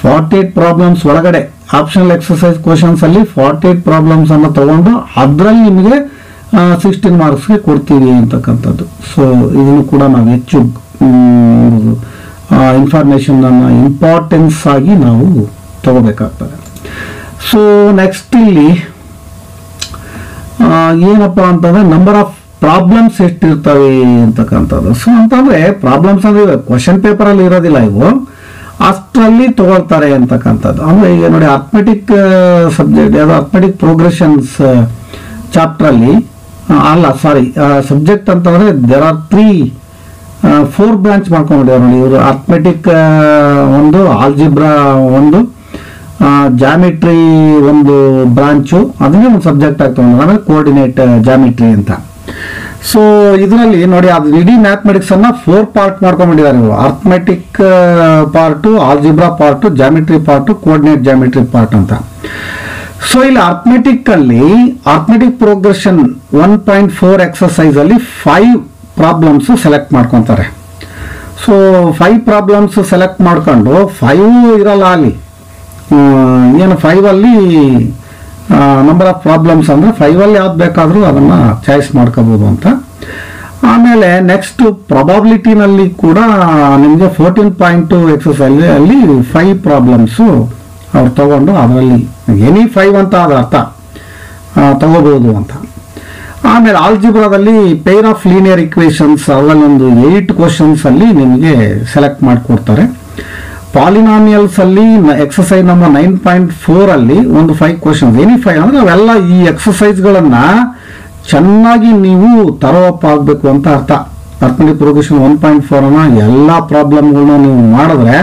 48 ಪ್ರಾಬ್ಲಮ್ಸ್ ಒಳಗಡೆ ಆಪ್ಷನಲ್ ಎಕ್ಸರ್ಸೈಸ್ ಕ್ವಶನ್ಸ್ ಅಲ್ಲಿ 48 ಪ್ರಾಬ್ಲಮ್ಸ್ ಅನ್ನ ತಗೊಂಡು ಅದರಲ್ಲಿ ನಿಮಗೆ 16 ಮಾರ್ಕ್ಸ್ಗೆ ಕೊಡ್ತೀವಿ ಅಂತಕ್ಕಂಥದ್ದು. ಸೊ ಇದನ್ನು ಕೂಡ ನಾವು ಹೆಚ್ಚು ಇನ್ಫಾರ್ಮೇಶನ್ ಅನ್ನ ಇಂಪಾರ್ಟೆನ್ಸ್ ಆಗಿ ನಾವು ತಗೋಬೇಕಾಗ್ತದೆ. ಸೊ ನೆಕ್ಸ್ಟ್ ಇಲ್ಲಿ ಏನಪ್ಪಾ ಅಂತಂದ್ರೆ ನಂಬರ್ ಆಫ್ ಪ್ರಾಬ್ಲಮ್ಸ್ ಎಷ್ಟಿರ್ತವೆ ಅಂತಕ್ಕಂಥದ್ದು. ಸೊ ಅಂತಂದ್ರೆ ಪ್ರಾಬ್ಲಮ್ಸ್ ಅಂದ್ರೆ ಕ್ವಶನ್ ಪೇಪರ್ ಅಲ್ಲಿ ಇರೋದಿಲ್ಲ, ಇವು ಅಷ್ಟರಲ್ಲಿ ತಗೊಳ್ತಾರೆ ಅಂತಕ್ಕಂಥದ್ದು. ಅಂದ್ರೆ ಈಗ ನೋಡಿ, ಅರ್ಥಮೆಟಿಕ್ ಸಬ್ಜೆಕ್ಟ್ ಯಾವ್ದು ಅರ್ಥಮೆಟಿಕ್ ಪ್ರೋಗ್ರೆಷನ್ಸ್ ಚಾಪ್ಟರ್ ಅಲ್ಲಿ ಸಬ್ಜೆಕ್ಟ್ ಅಂತಂದ್ರೆ ದೇರ್ ಆರ್ 3 4 ಬ್ರಾಂಚ್ ಮಾಡ್ಕೊಂಡಿದ್ದಾರೆ ನೋಡಿ ಇವರು. ಅರ್ಥಮೆಟಿಕ್ ಒಂದು, ಆಲ್ಜಿಬ್ರಾ ಒಂದು, ಜಾಮಿಟ್ರಿ ಒಂದು ಬ್ರಾಂಚು, ಅದನ್ನೇ ಒಂದು ಸಬ್ಜೆಕ್ಟ್ ಆಗಿ ತಗೊಂಡ್ರೆ, ಆಮೇಲೆ ಕೋಆರ್ಡಿನೇಟ್ ಜಾಮಿಟ್ರಿ ಅಂತ. ಸೊ ಇದರಲ್ಲಿ ನೋಡಿ ಅದು ಇಡೀ ಮ್ಯಾಥಮೆಟಿಕ್ಸ್ ಅನ್ನ 4 ಪಾರ್ಟ್ ಮಾಡ್ಕೊಂಡ್ಬಿಟ್ಟಿದ್ದಾರೆ ಇವರು. Arithmetic part, algebra part, geometry part, coordinate geometry part ಅಂತ. ಸೊ ಇಲ್ಲಿ ಅರ್ಥಮೆಟಿಕ್ ಅಲ್ಲಿ ಅರ್ಥಮೆಟಿಕ್ ಪ್ರೋಗ್ರೆಷನ್ 1.4 ಎಕ್ಸರ್ಸೈಸ್ ಅಲ್ಲಿ 5 ಪ್ರಾಬ್ಲಮ್ಸ್ ಸೆಲೆಕ್ಟ್ ಮಾಡ್ಕೊಂತಾರೆ. ಸೊ 5 ಪ್ರಾಬ್ಲಮ್ಸ್ ಸೆಲೆಕ್ಟ್ ಮಾಡ್ಕೊಂಡು 5 ಇರಲ್ಲ ಅಲ್ಲಿ, ಏನು 5 ಅಲ್ಲಿ ನಂಬರ್ ಆಫ್ ಪ್ರಾಬ್ಲಮ್ಸ್ ಅಂದ್ರೆ 5 ಅಲ್ಲಿ ಯಾವ್ದು ಬೇಕಾದ್ರೂ ಅದನ್ನ ಚಾಯ್ಸ್ ಮಾಡ್ಕೋಬಹುದು ಅಂತ. ಆಮೇಲೆ ನೆಕ್ಸ್ಟ್ ಪ್ರಾಬಬಿಲಿಟಿನಲ್ಲಿ ಕೂಡ ನಿಮಗೆ 14.2 ಎಕ್ಸರ್ಸೈಸ್ ಅಲ್ಲಿ 5 ಪ್ರಾಬ್ಲಮ್ಸ್ ಅವ್ರು ತಗೊಂಡು ಅದರಲ್ಲಿ ಎನಿ 5 ಅಂತ ಅದ್ರ ಅರ್ಥ ತಗೋಬಹುದು ಅಂತ. ಆಮೇಲೆ ಆಲ್ಜಿಬ್ರಾದಲ್ಲಿ ಪೇರ್ ಆಫ್ ಲೀನಿಯರ್ ಇಕ್ವೇಶನ್ಸ್ ಅದರಲ್ಲಿ ಒಂದು 8 ಕ್ವಶನ್ಸ್ ಅಲ್ಲಿ ನಿಮಗೆ ಸೆಲೆಕ್ಟ್ ಮಾಡಿಕೊಡ್ತಾರೆ. ಪಾಲಿನಾಮಿಯಲ್ಸ್ ಅಲ್ಲಿ ಎಕ್ಸರ್ಸೈಸ್ ನಂಬರ್ 9.4 ಅಲ್ಲಿ ಒಂದು 5 ಕ್ವಶನ್ಸ್, ಎನಿ 5 ಅಂದ್ರೆ ಅವೆಲ್ಲ ಈ ಎಕ್ಸರ್ಸೈಸ್ಗಳನ್ನ ಚೆನ್ನಾಗಿ ನೀವು ತರೋಪ್ ಆಗಬೇಕು ಅಂತ ಅರ್ಥ. ಅರ್ಥಮೆಟಿಕ್ ಪ್ರೋಗ್ರೆಷನ್ 1.4 ಅನ್ನ ಎಲ್ಲ ಪ್ರಾಬ್ಲಮ್ಗಳನ್ನ ನೀವು ಮಾಡಿದ್ರೆ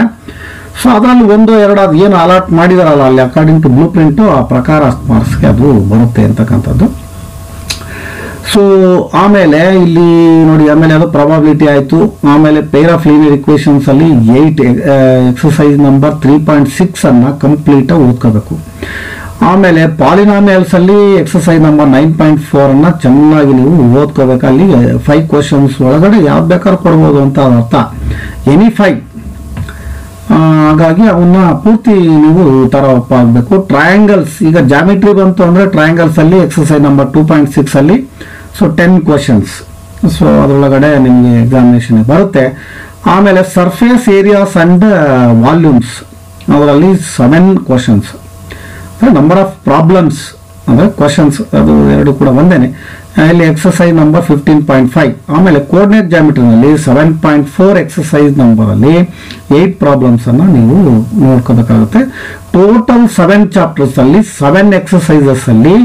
ಸೊ ಅದರಲ್ಲಿ 1-2 ಅದು ಏನು ಅಲಾಟ್ ಮಾಡಿದಾರಲ್ಲ ಅಲ್ಲಿ ಅಕಾರ್ಡಿಂಗ್ ಟು ಬ್ಲೂ ಪ್ರಿಂಟ್ ಆ ಪ್ರಕಾರ ಮಾರ್ಕ್ಸ್ಗೆ ಅದು ಬರುತ್ತೆ ಅಂತಕ್ಕಂಥದ್ದು. ಸೊ ಆಮೇಲೆ ಇಲ್ಲಿ ನೋಡಿ, ಆಮೇಲೆ ಅದು ಪ್ರಾಬಬಿಲಿಟಿ ಆಯಿತು. ಆಮೇಲೆ ಪೇರ್ ಆಫ್ ಲೀನಿಯರ್ ಇಕ್ವೇಶನ್ಸ್ ಅಲ್ಲಿ 8 ಎಕ್ಸರ್ಸೈಸ್ ನಂಬರ್ 3.6 ಅನ್ನ ಕಂಪ್ಲೀಟ್ ಆಗಿ ಓದ್ಕೋಬೇಕು. ಆಮೇಲೆ ಪಾಲಿನಾಮಿಯಲ್ಸ್ ಅಲ್ಲಿ ಎಕ್ಸರ್ಸೈಸ್ ನಂಬರ್ 9.4 ಅನ್ನ ಚೆನ್ನಾಗಿ ನೀವು ಓದ್ಕೋಬೇಕು. ಅಲ್ಲಿ 5 ಕ್ವಶನ್ಸ್ ಒಳಗಡೆ ಯಾವ್ದು ಬೇಕಾದ್ರೂ ಕೊಡ್ಬೋದು ಅಂತ ಅರ್ಥ, ಎನಿ 5. ಹಾಗಾಗಿ ಅವನ್ನ ಪೂರ್ತಿ ನೀವು ತರಪ್ಪ ಆಗಬೇಕು. ಟ್ರಯಾಂಗಲ್ಸ್, ಈಗ ಜಾಮಿಟ್ರಿ ಬಂತು ಅಂದ್ರೆ ಟ್ರಯಾಂಗಲ್ಸ್ ಅಲ್ಲಿ ಎಕ್ಸರ್ಸೈಸ್ ನಂಬರ್ 2.6 ಅಲ್ಲಿ ಸೊ 10 ಕ್ವಶನ್ಸ್, ಸೊ ಅದರೊಳಗಡೆ ನಿಮಗೆ ಎಕ್ಸಾಮಿನೇಷನ್ ಬರುತ್ತೆ. ಆಮೇಲೆ ಸರ್ಫೇಸ್ ಏರಿಯಾಸ್ ಅಂಡ್ ವಾಲ್ಯೂಮ್ಸ್ ಅದರಲ್ಲಿ 7 ಕ್ವಶನ್ಸ್. ನಂಬರ್ ಆಫ್ ಪ್ರಾಬ್ಲಮ್ಸ್ ಅಂದ್ರೆ ಕ್ವಶನ್ಸ್ ಅದು 2 ಕೂಡ ಒಂದೇನೆ. ಇಲ್ಲಿ ಎಕ್ಸರ್ಸೈಸ್ ನಂಬರ್ 15.5. ಆಮೇಲೆ ಕೋಆರ್ಡಿನೇಟ್ ಜಾಮಿಟ್ರಿನಲ್ಲಿ 7.4 ಎಕ್ಸರ್ಸೈಸ್ ನಂಬರ್ ಅಲ್ಲಿ 8 ಪ್ರಾಬ್ಲಮ್ಸ್ ಅನ್ನ ನೀವು ನೋಡ್ಕೋಬೇಕಾಗುತ್ತೆ. ಟೋಟಲ್ 7 ಚಾಪ್ಟರ್ಸ್ ಅಲ್ಲಿ 7 ಎಕ್ಸರ್ಸೈಸಸ್ ಅಲ್ಲಿ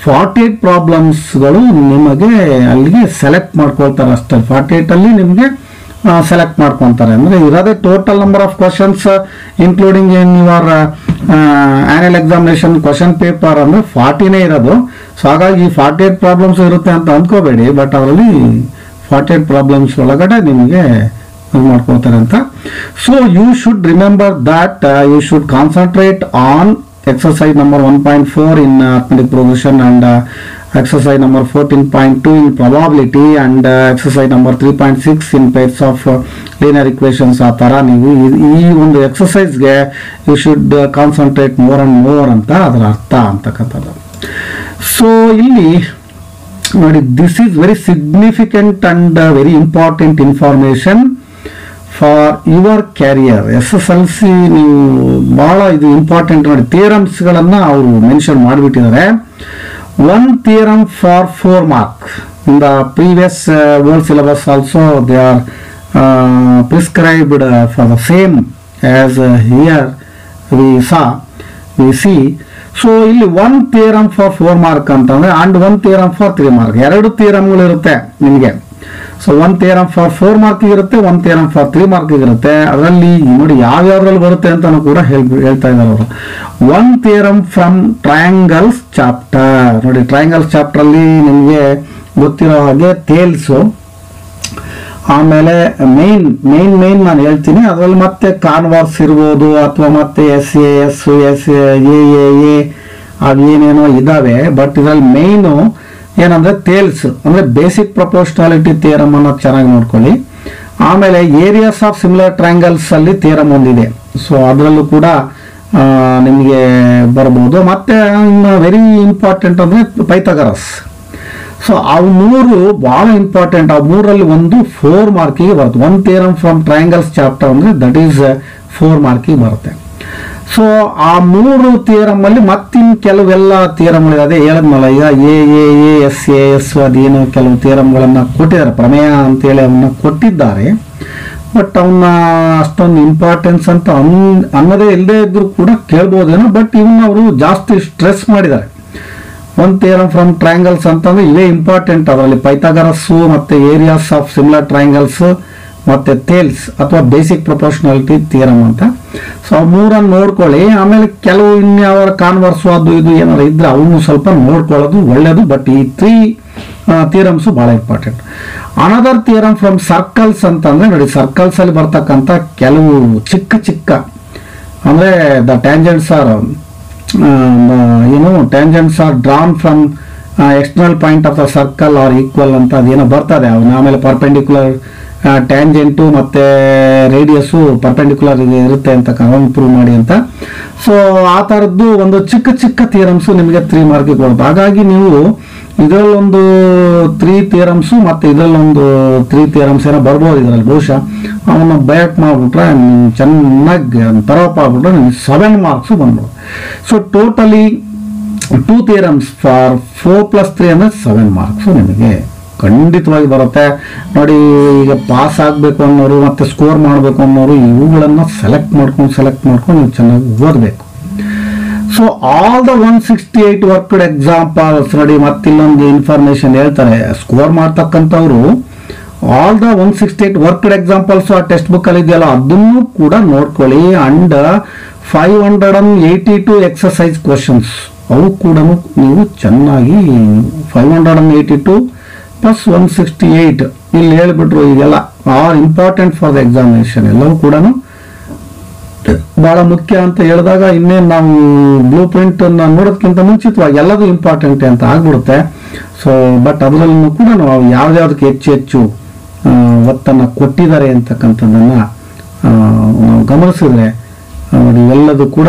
48 ಪ್ರಾಬ್ಲಮ್ಸ್ಗಳು ನಿಮಗೆ ಅಲ್ಲಿಗೆ ಸೆಲೆಕ್ಟ್ ಮಾಡ್ಕೊಳ್ತಾರೆ ಅಷ್ಟೇ. 48 ಅಲ್ಲಿ ನಿಮಗೆ ಸೆಲೆಕ್ಟ್ ಮಾಡ್ಕೊತಾರೆ. ಅಂದ್ರೆ ಇರೋದೇ total number of questions including in your annual examination question paper ಅಂದ್ರೆ 40ನೇ ಇರೋದು. ಸೊ ಹಾಗಾಗಿ 48 ಪ್ರಾಬ್ಲಮ್ಸ್ ಇರುತ್ತೆ ಅಂತ ಅಂದ್ಕೋಬೇಡಿ, ಬಟ್ ಅದರಲ್ಲಿ 48 ಪ್ರಾಬ್ಲಮ್ಸ್ ಒಳಗಡೆ ನಿಮಗೆ ಮಾಡ್ಕೊಳ್ತಾರೆ ಅಂತ. So you should remember that you should concentrate on exercise number 1.4 in arithmetic progression and exercise number 14.2 in probability and exercise number 3.6 in pairs of linear equations. ಆ ತರ ನೀವು ಈ ಒಂದು ಎಕ್ಸರ್ಸೈಸ್ಗೆ you should concentrate more and more ಅಂತ ಅದರ ಅರ್ಥ ಅಂತಕ್ಕಂಥದ್ದು. ಸೊ ಇಲ್ಲಿ ನೋಡಿ, this is very significant and very important information for your career. SSLC ನೀವು ಬಹಳ ಇದು ಇಂಪಾರ್ಟೆಂಟ್ ನೋಡಿ. ಥಿಯರಮ್ಸ್ಗಳನ್ನ ಅವರು ಮೆನ್ಷನ್ ಮಾಡಿಬಿಟ್ಟಿದ್ದಾರೆ. 1 theorem for 4 marks. In the previous world syllabus also they are prescribed for the same as here we see. So ಇಲ್ಲಿ 1 theorem for 4 mark ಅಂತಂದ್ರೆ and 1 theorem for 3 mark. 2 ಥಿಯರಮ್ಗಳು ಇರುತ್ತೆ ನಿಮಗೆ. ಸೊ 1 theorem for 4 mark ಇರುತ್ತೆ, 1 theorem for 3 mark ಇರುತ್ತೆ. ಅದರಲ್ಲಿ ನೋಡಿ ಯಾವ್ಯಾವ್ದ್ರಲ್ಲಿ ಬರುತ್ತೆ ಅಂತಾನು ಕೂಡ ಹೇಳ್ತಾ ಇದ್ದಾರೆ ಅವರು. 1 theorem from triangles chapter. ನೋಡಿ ಟ್ರಯಾಂಗಲ್ಸ್ ಚಾಪ್ಟರ್ ಅಲ್ಲಿ ನಿಮಗೆ ಗೊತ್ತಿರೋ ಹಾಗೆ ಥೇಲ್ಸ್, ಆಮೇಲೆ ಮೇನ್ ನಾನು ಹೇಳ್ತೀನಿ. ಅದರಲ್ಲಿ ಮತ್ತೆ ಕಾನ್ವಾರ್ಸ್ ಇರ್ಬೋದು ಅಥವಾ ಮತ್ತೆ SAS AA ಅವೇನೇನೋ ಇದಾವೆ. ಬಟ್ ಇದರಲ್ಲಿ ಮೇಯ್ನು ಏನಂದ್ರೆ ಥೇಲ್ಸ್ ಅಂದ್ರೆ ಬೇಸಿಕ್ ಪ್ರಪೋರ್ಷನಾಲಿಟಿ ಥಿಯರಮ್ ಅನ್ನೋದು ಚೆನ್ನಾಗಿ ನೋಡ್ಕೊಳ್ಳಿ. ಆಮೇಲೆ ಏರಿಯಾಸ್ ಆಫ್ ಸಿಮಿಲರ್ ಟ್ರಯಾಂಗಲ್ಸ್ ಅಲ್ಲಿ ಥಿಯರಮ್ ಒಂದಿದೆ, ಸೊ ಅದರಲ್ಲೂ ಕೂಡ ನಿಮಗೆ ಬರಬಹುದು. ಮತ್ತೆ ವೆರಿ ಇಂಪಾರ್ಟೆಂಟ್ ಅಂದ್ರೆ ಪೈಥಾಗರಸ್. ಸೊ ಅವು 3 ಬಹಳ ಇಂಪಾರ್ಟೆಂಟ್. ಆ 3ರಲ್ಲಿ ಒಂದು 4 ಮಾರ್ಕಿಗೆ ಬರುತ್ತೆ. 1 theorem ಫ್ರಮ್ ಟ್ರಯಾಂಗಲ್ಸ್ ಚಾಪ್ಟರ್ ಅಂದ್ರೆ ದಟ್ ಈಸ್ 4 ಮಾರ್ಕಿಗೆ ಬರುತ್ತೆ. ಸೊ ಆ 3 ಥಿಯರಮ್ ಅಲ್ಲಿ ಮತ್ತಿನ್ ಕೆಲವೆಲ್ಲ ಥಿಯರಮ್ಗಳು ಅದೇ ಹೇಳಿದ್ನಲ್ಲ, ಈಗ SAS ಅದೇನು ಕೆಲವು ಥಿಯರಮ್ಗಳನ್ನ ಕೊಟ್ಟಿದ್ದಾರೆ, ಪ್ರಮೇಯ ಅಂತೇಳಿ ಅವನ್ನ ಕೊಟ್ಟಿದ್ದಾರೆ. ಬಟ್ ಅವನ್ನ ಅಷ್ಟೊಂದು ಇಂಪಾರ್ಟೆನ್ಸ್ ಅಂತ ಅನ್ನೋದೇ ಇಲ್ಲದೆ ಇದ್ರು ಕೂಡ ಕೇಳ್ಬೋದೇನೋ. ಬಟ್ ಇವನ್ನ ಅವರು ಜಾಸ್ತಿ ಸ್ಟ್ರೆಸ್ ಮಾಡಿದ್ದಾರೆ. 1 theorem ಫ್ರಮ್ ಟ್ರಯಾಂಗಲ್ಸ್ ಅಂತಂದ್ರೆ ಇವೇ ಇಂಪಾರ್ಟೆಂಟ್. ಅದರಲ್ಲಿ ಪೈಥಾಗರಸ್ ಮತ್ತೆ ಏರಿಯಾಸ್ ಆಫ್ ಸಿಮಿಲರ್ ಟ್ರಯಾಂಗಲ್ಸ್ ಮತ್ತು ಥೇಲ್ಸ್ ಅಥವಾ ಬೇಸಿಕ್ ಪ್ರೊಪೋರ್ಷನಾಲಿಟಿ ಥಿಯರಮ್ ಅಂತ. ಸೊ ಆ ಮೂರನ್ನು ನೋಡ್ಕೊಳ್ಳಿ. ಆಮೇಲೆ ಕೆಲವು ಇನ್ಯಾವ ಕಾನ್ವರ್ಸು ಅದು ಇದು ಏನಾರು ಇದ್ರೆ ಅವನು ಸ್ವಲ್ಪ ನೋಡ್ಕೊಳ್ಳೋದು ಒಳ್ಳೆಯದು. ಬಟ್ ಈ 3 ಥಿಯರಮ್ಸು ಭಾಳ important. Another theorem from circles ಅಂತಂದರೆ ನೋಡಿ, ಸರ್ಕಲ್ಸಲ್ಲಿ ಬರ್ತಕ್ಕಂಥ ಕೆಲವು ಚಿಕ್ಕ ಚಿಕ್ಕ ಅಂದರೆ the tangents are tangents are drawn from external point of the circle are equal ಅಂತ ಅದೇನೋ ಬರ್ತದೆ. ಅವನ್ನ ಆಮೇಲೆ ಪರ್ಪೆಂಡಿಕ್ಯುಲರ್ ಟ್ಯಾಂಜೆಂಟು ಮತ್ತು ರೇಡಿಯಸ್ಸು ಪರ್ಪೆಂಡಿಕ್ಯುಲರ್ ಇರುತ್ತೆ ಅಂತ ಪ್ರೂವ್ ಮಾಡಿ ಅಂತ. ಸೊ ಆ ಥರದ್ದು ಒಂದು ಚಿಕ್ಕ ಚಿಕ್ಕ ಥಿಯರಮ್ಸು ನಿಮಗೆ 3 ಮಾರ್ಕಿಗೆ ಕೊಡೋದು. ಹಾಗಾಗಿ ನೀವು ಇದರಲ್ಲೊಂದು 3 ಥಿಯರಮ್ಸು ಮತ್ತು ಇದರಲ್ಲೊಂದು 3 ಥಿಯರಮ್ಸ್ ಏನೋ ಬರ್ಬೋದು ಇದರಲ್ಲಿ. ಬಹುಶಃ ಅವನ್ನ ಬಯಾಟ್ ಮಾಡಿಬಿಟ್ರೆ ಚೆನ್ನಾಗಿ ತರೋಪ ಆಗ್ಬಿಟ್ರೆ ನಿಮ್ಗೆ 7 ಮಾರ್ಕ್ಸು ಬಂದ್ಬಿಡು. ಸೊ ಟೋಟಲಿ 2 ಥಿಯರಮ್ಸ್ ಫಾರ್ 4+3 ಅಂದರೆ 7 ಮಾರ್ಕ್ಸು ನಿಮಗೆ ಖಂಡಿತವಾಗಿ ಬರುತ್ತೆ. ನೋಡಿ, ಈಗ ಪಾಸ್ ಆಗಬೇಕು ಅನ್ನೋರು ಮತ್ತು ಸ್ಕೋರ್ ಮಾಡಬೇಕು ಅನ್ನೋರು ಇವುಗಳನ್ನು ಸೆಲೆಕ್ಟ್ ಮಾಡ್ಕೊಂಡು ನೀವು ಚೆನ್ನಾಗಿ ಓದಬೇಕು. So all the 168 worked examples ನೋಡಿ, ಮತ್ತಿಲ್ಲೊಂದು ಇನ್ಫಾರ್ಮೇಶನ್ ಹೇಳ್ತಾರೆ. ಸ್ಕೋರ್ ಮಾಡ್ತಕ್ಕಂಥವ್ರು ಆಲ್ ದ 168 ವರ್ಕ್ಡ್ ಎಕ್ಸಾಂಪಲ್ಸ್ ಆ ಟೆಕ್ಸ್ಟ್ ಬುಕ್ಕಲ್ಲಿ ಇದೆಯಲ್ಲ ಅದನ್ನು ಕೂಡ ನೋಡ್ಕೊಳ್ಳಿ. ಅಂಡ್ 582 ಎಕ್ಸಸೈಸ್ ಕ್ವಶನ್ಸ್ ಅವು ಕೂಡ ನೀವು ಚೆನ್ನಾಗಿ 582 + 168 ಇಲ್ಲಿ ಹೇಳಿಬಿಟ್ರು. ಈಗೆಲ್ಲ are important for the examination. ಎಲ್ಲವೂ ಕೂಡ ಬಹಳ ಮುಖ್ಯ ಅಂತ ಹೇಳಿದಾಗ ಇನ್ನೇನು ನಾವು ಬ್ಲೂ ಪ್ರಿಂಟ್ ನೋಡೋದಕ್ಕಿಂತ ಮುಂಚಿತವಾಗಿ ಎಲ್ಲದೂ ಇಂಪಾರ್ಟೆಂಟ್ ಅಂತ ಆಗ್ಬಿಡುತ್ತೆ. ಸೊ ಬಟ್ ಅದರಲ್ಲೂ ಕೂಡ ನಾವು ಯಾವ್ದಾವ್ದಕ್ಕೆ ಹೆಚ್ಚು ಒತ್ತನ್ನು ಕೊಟ್ಟಿದ್ದಾರೆ ಅಂತಕ್ಕಂಥದ್ದನ್ನು ನಾವು ಗಮನಿಸಿದ್ರೆ ನೋಡಿ ಎಲ್ಲದೂ ಕೂಡ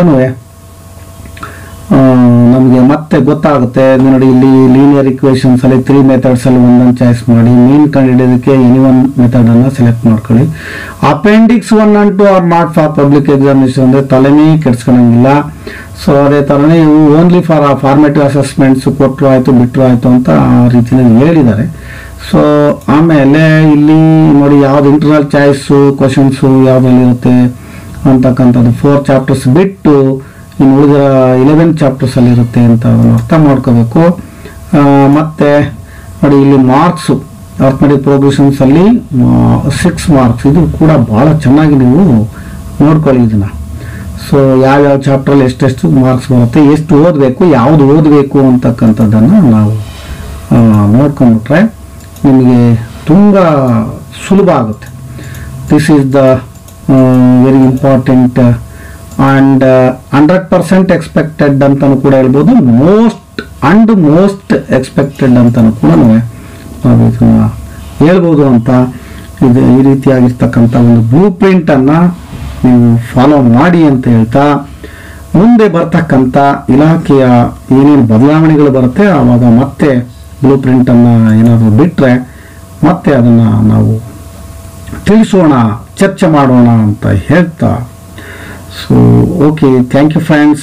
ನಮಗೆ ಮತ್ತೆ ಗೊತ್ತಾಗುತ್ತೆ. ನೋಡಿ, ಇಲ್ಲಿ ಲೀನಿಯರ್ ಇಕ್ವೇಷನ್ಸ್ ಅಲ್ಲಿ 3 ಮೆಥಡ್ಸ್ ಅಲ್ಲಿ ಒಂದೊಂದು ಚಾಯ್ಸ್ ಮಾಡಿ. ಮೀನ್ ಕಂಡುಹಿಡಿಯೋದಕ್ಕೆ ಎನಿ ಒನ್ ಮೆಥಡ್ ಅನ್ನ ಸೆಲೆಕ್ಟ್ ಮಾಡ್ಕೊಳ್ಳಿ. Appendix 1 and 2 are not for public examination ಅಂದ್ರೆ ತಲೆನೇ ಕೆಡ್ಸ್ಕೊಳಂಗಿಲ್ಲ. ಸೊ ಅದೇ ತರನೇ ಇವು ಓನ್ಲಿ ಫಾರ್ ಫಾರ್ಮೇಟಿವ್ ಅಸೆಸ್ಮೆಂಟ್ಸ್ ಕೊಟ್ಟರು ಆಯ್ತು ಬಿಟ್ಟರು ಆಯ್ತು ಅಂತ ಆ ರೀತಿಯಲ್ಲಿ ಹೇಳಿದ್ದಾರೆ. ಸೊ ಆಮೇಲೆ ಇಲ್ಲಿ ನೋಡಿ ಯಾವ್ದು ಇಂಟರ್ನಲ್ ಚಾಯ್ಸು ಕ್ವಶನ್ಸು ಯಾವ್ದ್ರಲ್ಲಿ ಇರುತ್ತೆ ಅಂತಕ್ಕಂಥದ್ದು 4 ಚಾಪ್ಟರ್ಸ್ ಬಿಟ್ಟು ಇನ್ನು ಉಳಿದ 11 ಚಾಪ್ಟರ್ಸ್ ಅಲ್ಲಿ ಇರುತ್ತೆ ಅಂತ ಅದನ್ನು ಅರ್ಥ ಮಾಡ್ಕೋಬೇಕು. ಮತ್ತೆ ನೋಡಿ ಇಲ್ಲಿ ಮಾರ್ಕ್ಸು ಅರ್ಥಮೆಟಿಕ್ ಪ್ರೋಗ್ರೆಷನ್ಸ್ ಅಲ್ಲಿ 6 ಮಾರ್ಕ್ಸ್. ಇದು ಕೂಡ ಬಹಳ ಚೆನ್ನಾಗಿ ನೀವು ನೋಡ್ಕೊಳ್ಳಿ ಇದನ್ನ. ಸೊ ಯಾವ್ಯಾವ ಚಾಪ್ಟ್ರಲ್ಲಿ ಎಷ್ಟೆಷ್ಟು ಮಾರ್ಕ್ಸ್ ಬರುತ್ತೆ, ಎಷ್ಟು ಓದಬೇಕು, ಯಾವುದು ಓದಬೇಕು ಅಂತಕ್ಕಂಥದ್ದನ್ನು ನಾವು ನೋಡ್ಕೊಂಡ್ಬಿಟ್ರೆ ನಿಮಗೆ ತುಂಬ ಸುಲಭ ಆಗುತ್ತೆ. This is the very important and 100% expected ಅಂತಲೂ ಕೂಡ ಹೇಳ್ಬೋದು. ಮೋಸ್ಟ್ ಎಕ್ಸ್ಪೆಕ್ಟೆಡ್ ಅಂತಲೂ ಕೂಡ ನಾವು ಇದನ್ನ ಹೇಳ್ಬೋದು ಅಂತ. ಇದು ಈ ರೀತಿಯಾಗಿರ್ತಕ್ಕಂಥ ಒಂದು ಬ್ಲೂ ಪ್ರಿಂಟನ್ನು ನೀವು ಫಾಲೋ ಮಾಡಿ ಅಂತ ಹೇಳ್ತಾ, ಮುಂದೆ ಬರ್ತಕ್ಕಂಥ ಇಲಾಖೆಯ ಏನೇನು ಬದಲಾವಣೆಗಳು ಬರುತ್ತೆ ಆವಾಗ ಮತ್ತೆ ಬ್ಲೂ ಪ್ರಿಂಟನ್ನು ಏನಾದರೂ ಬಿಟ್ಟರೆ ಮತ್ತೆ ಅದನ್ನು ನಾವು ತಿಳಿಸೋಣ, ಚರ್ಚೆ ಮಾಡೋಣ ಅಂತ ಹೇಳ್ತಾ. So okay, thank you friends.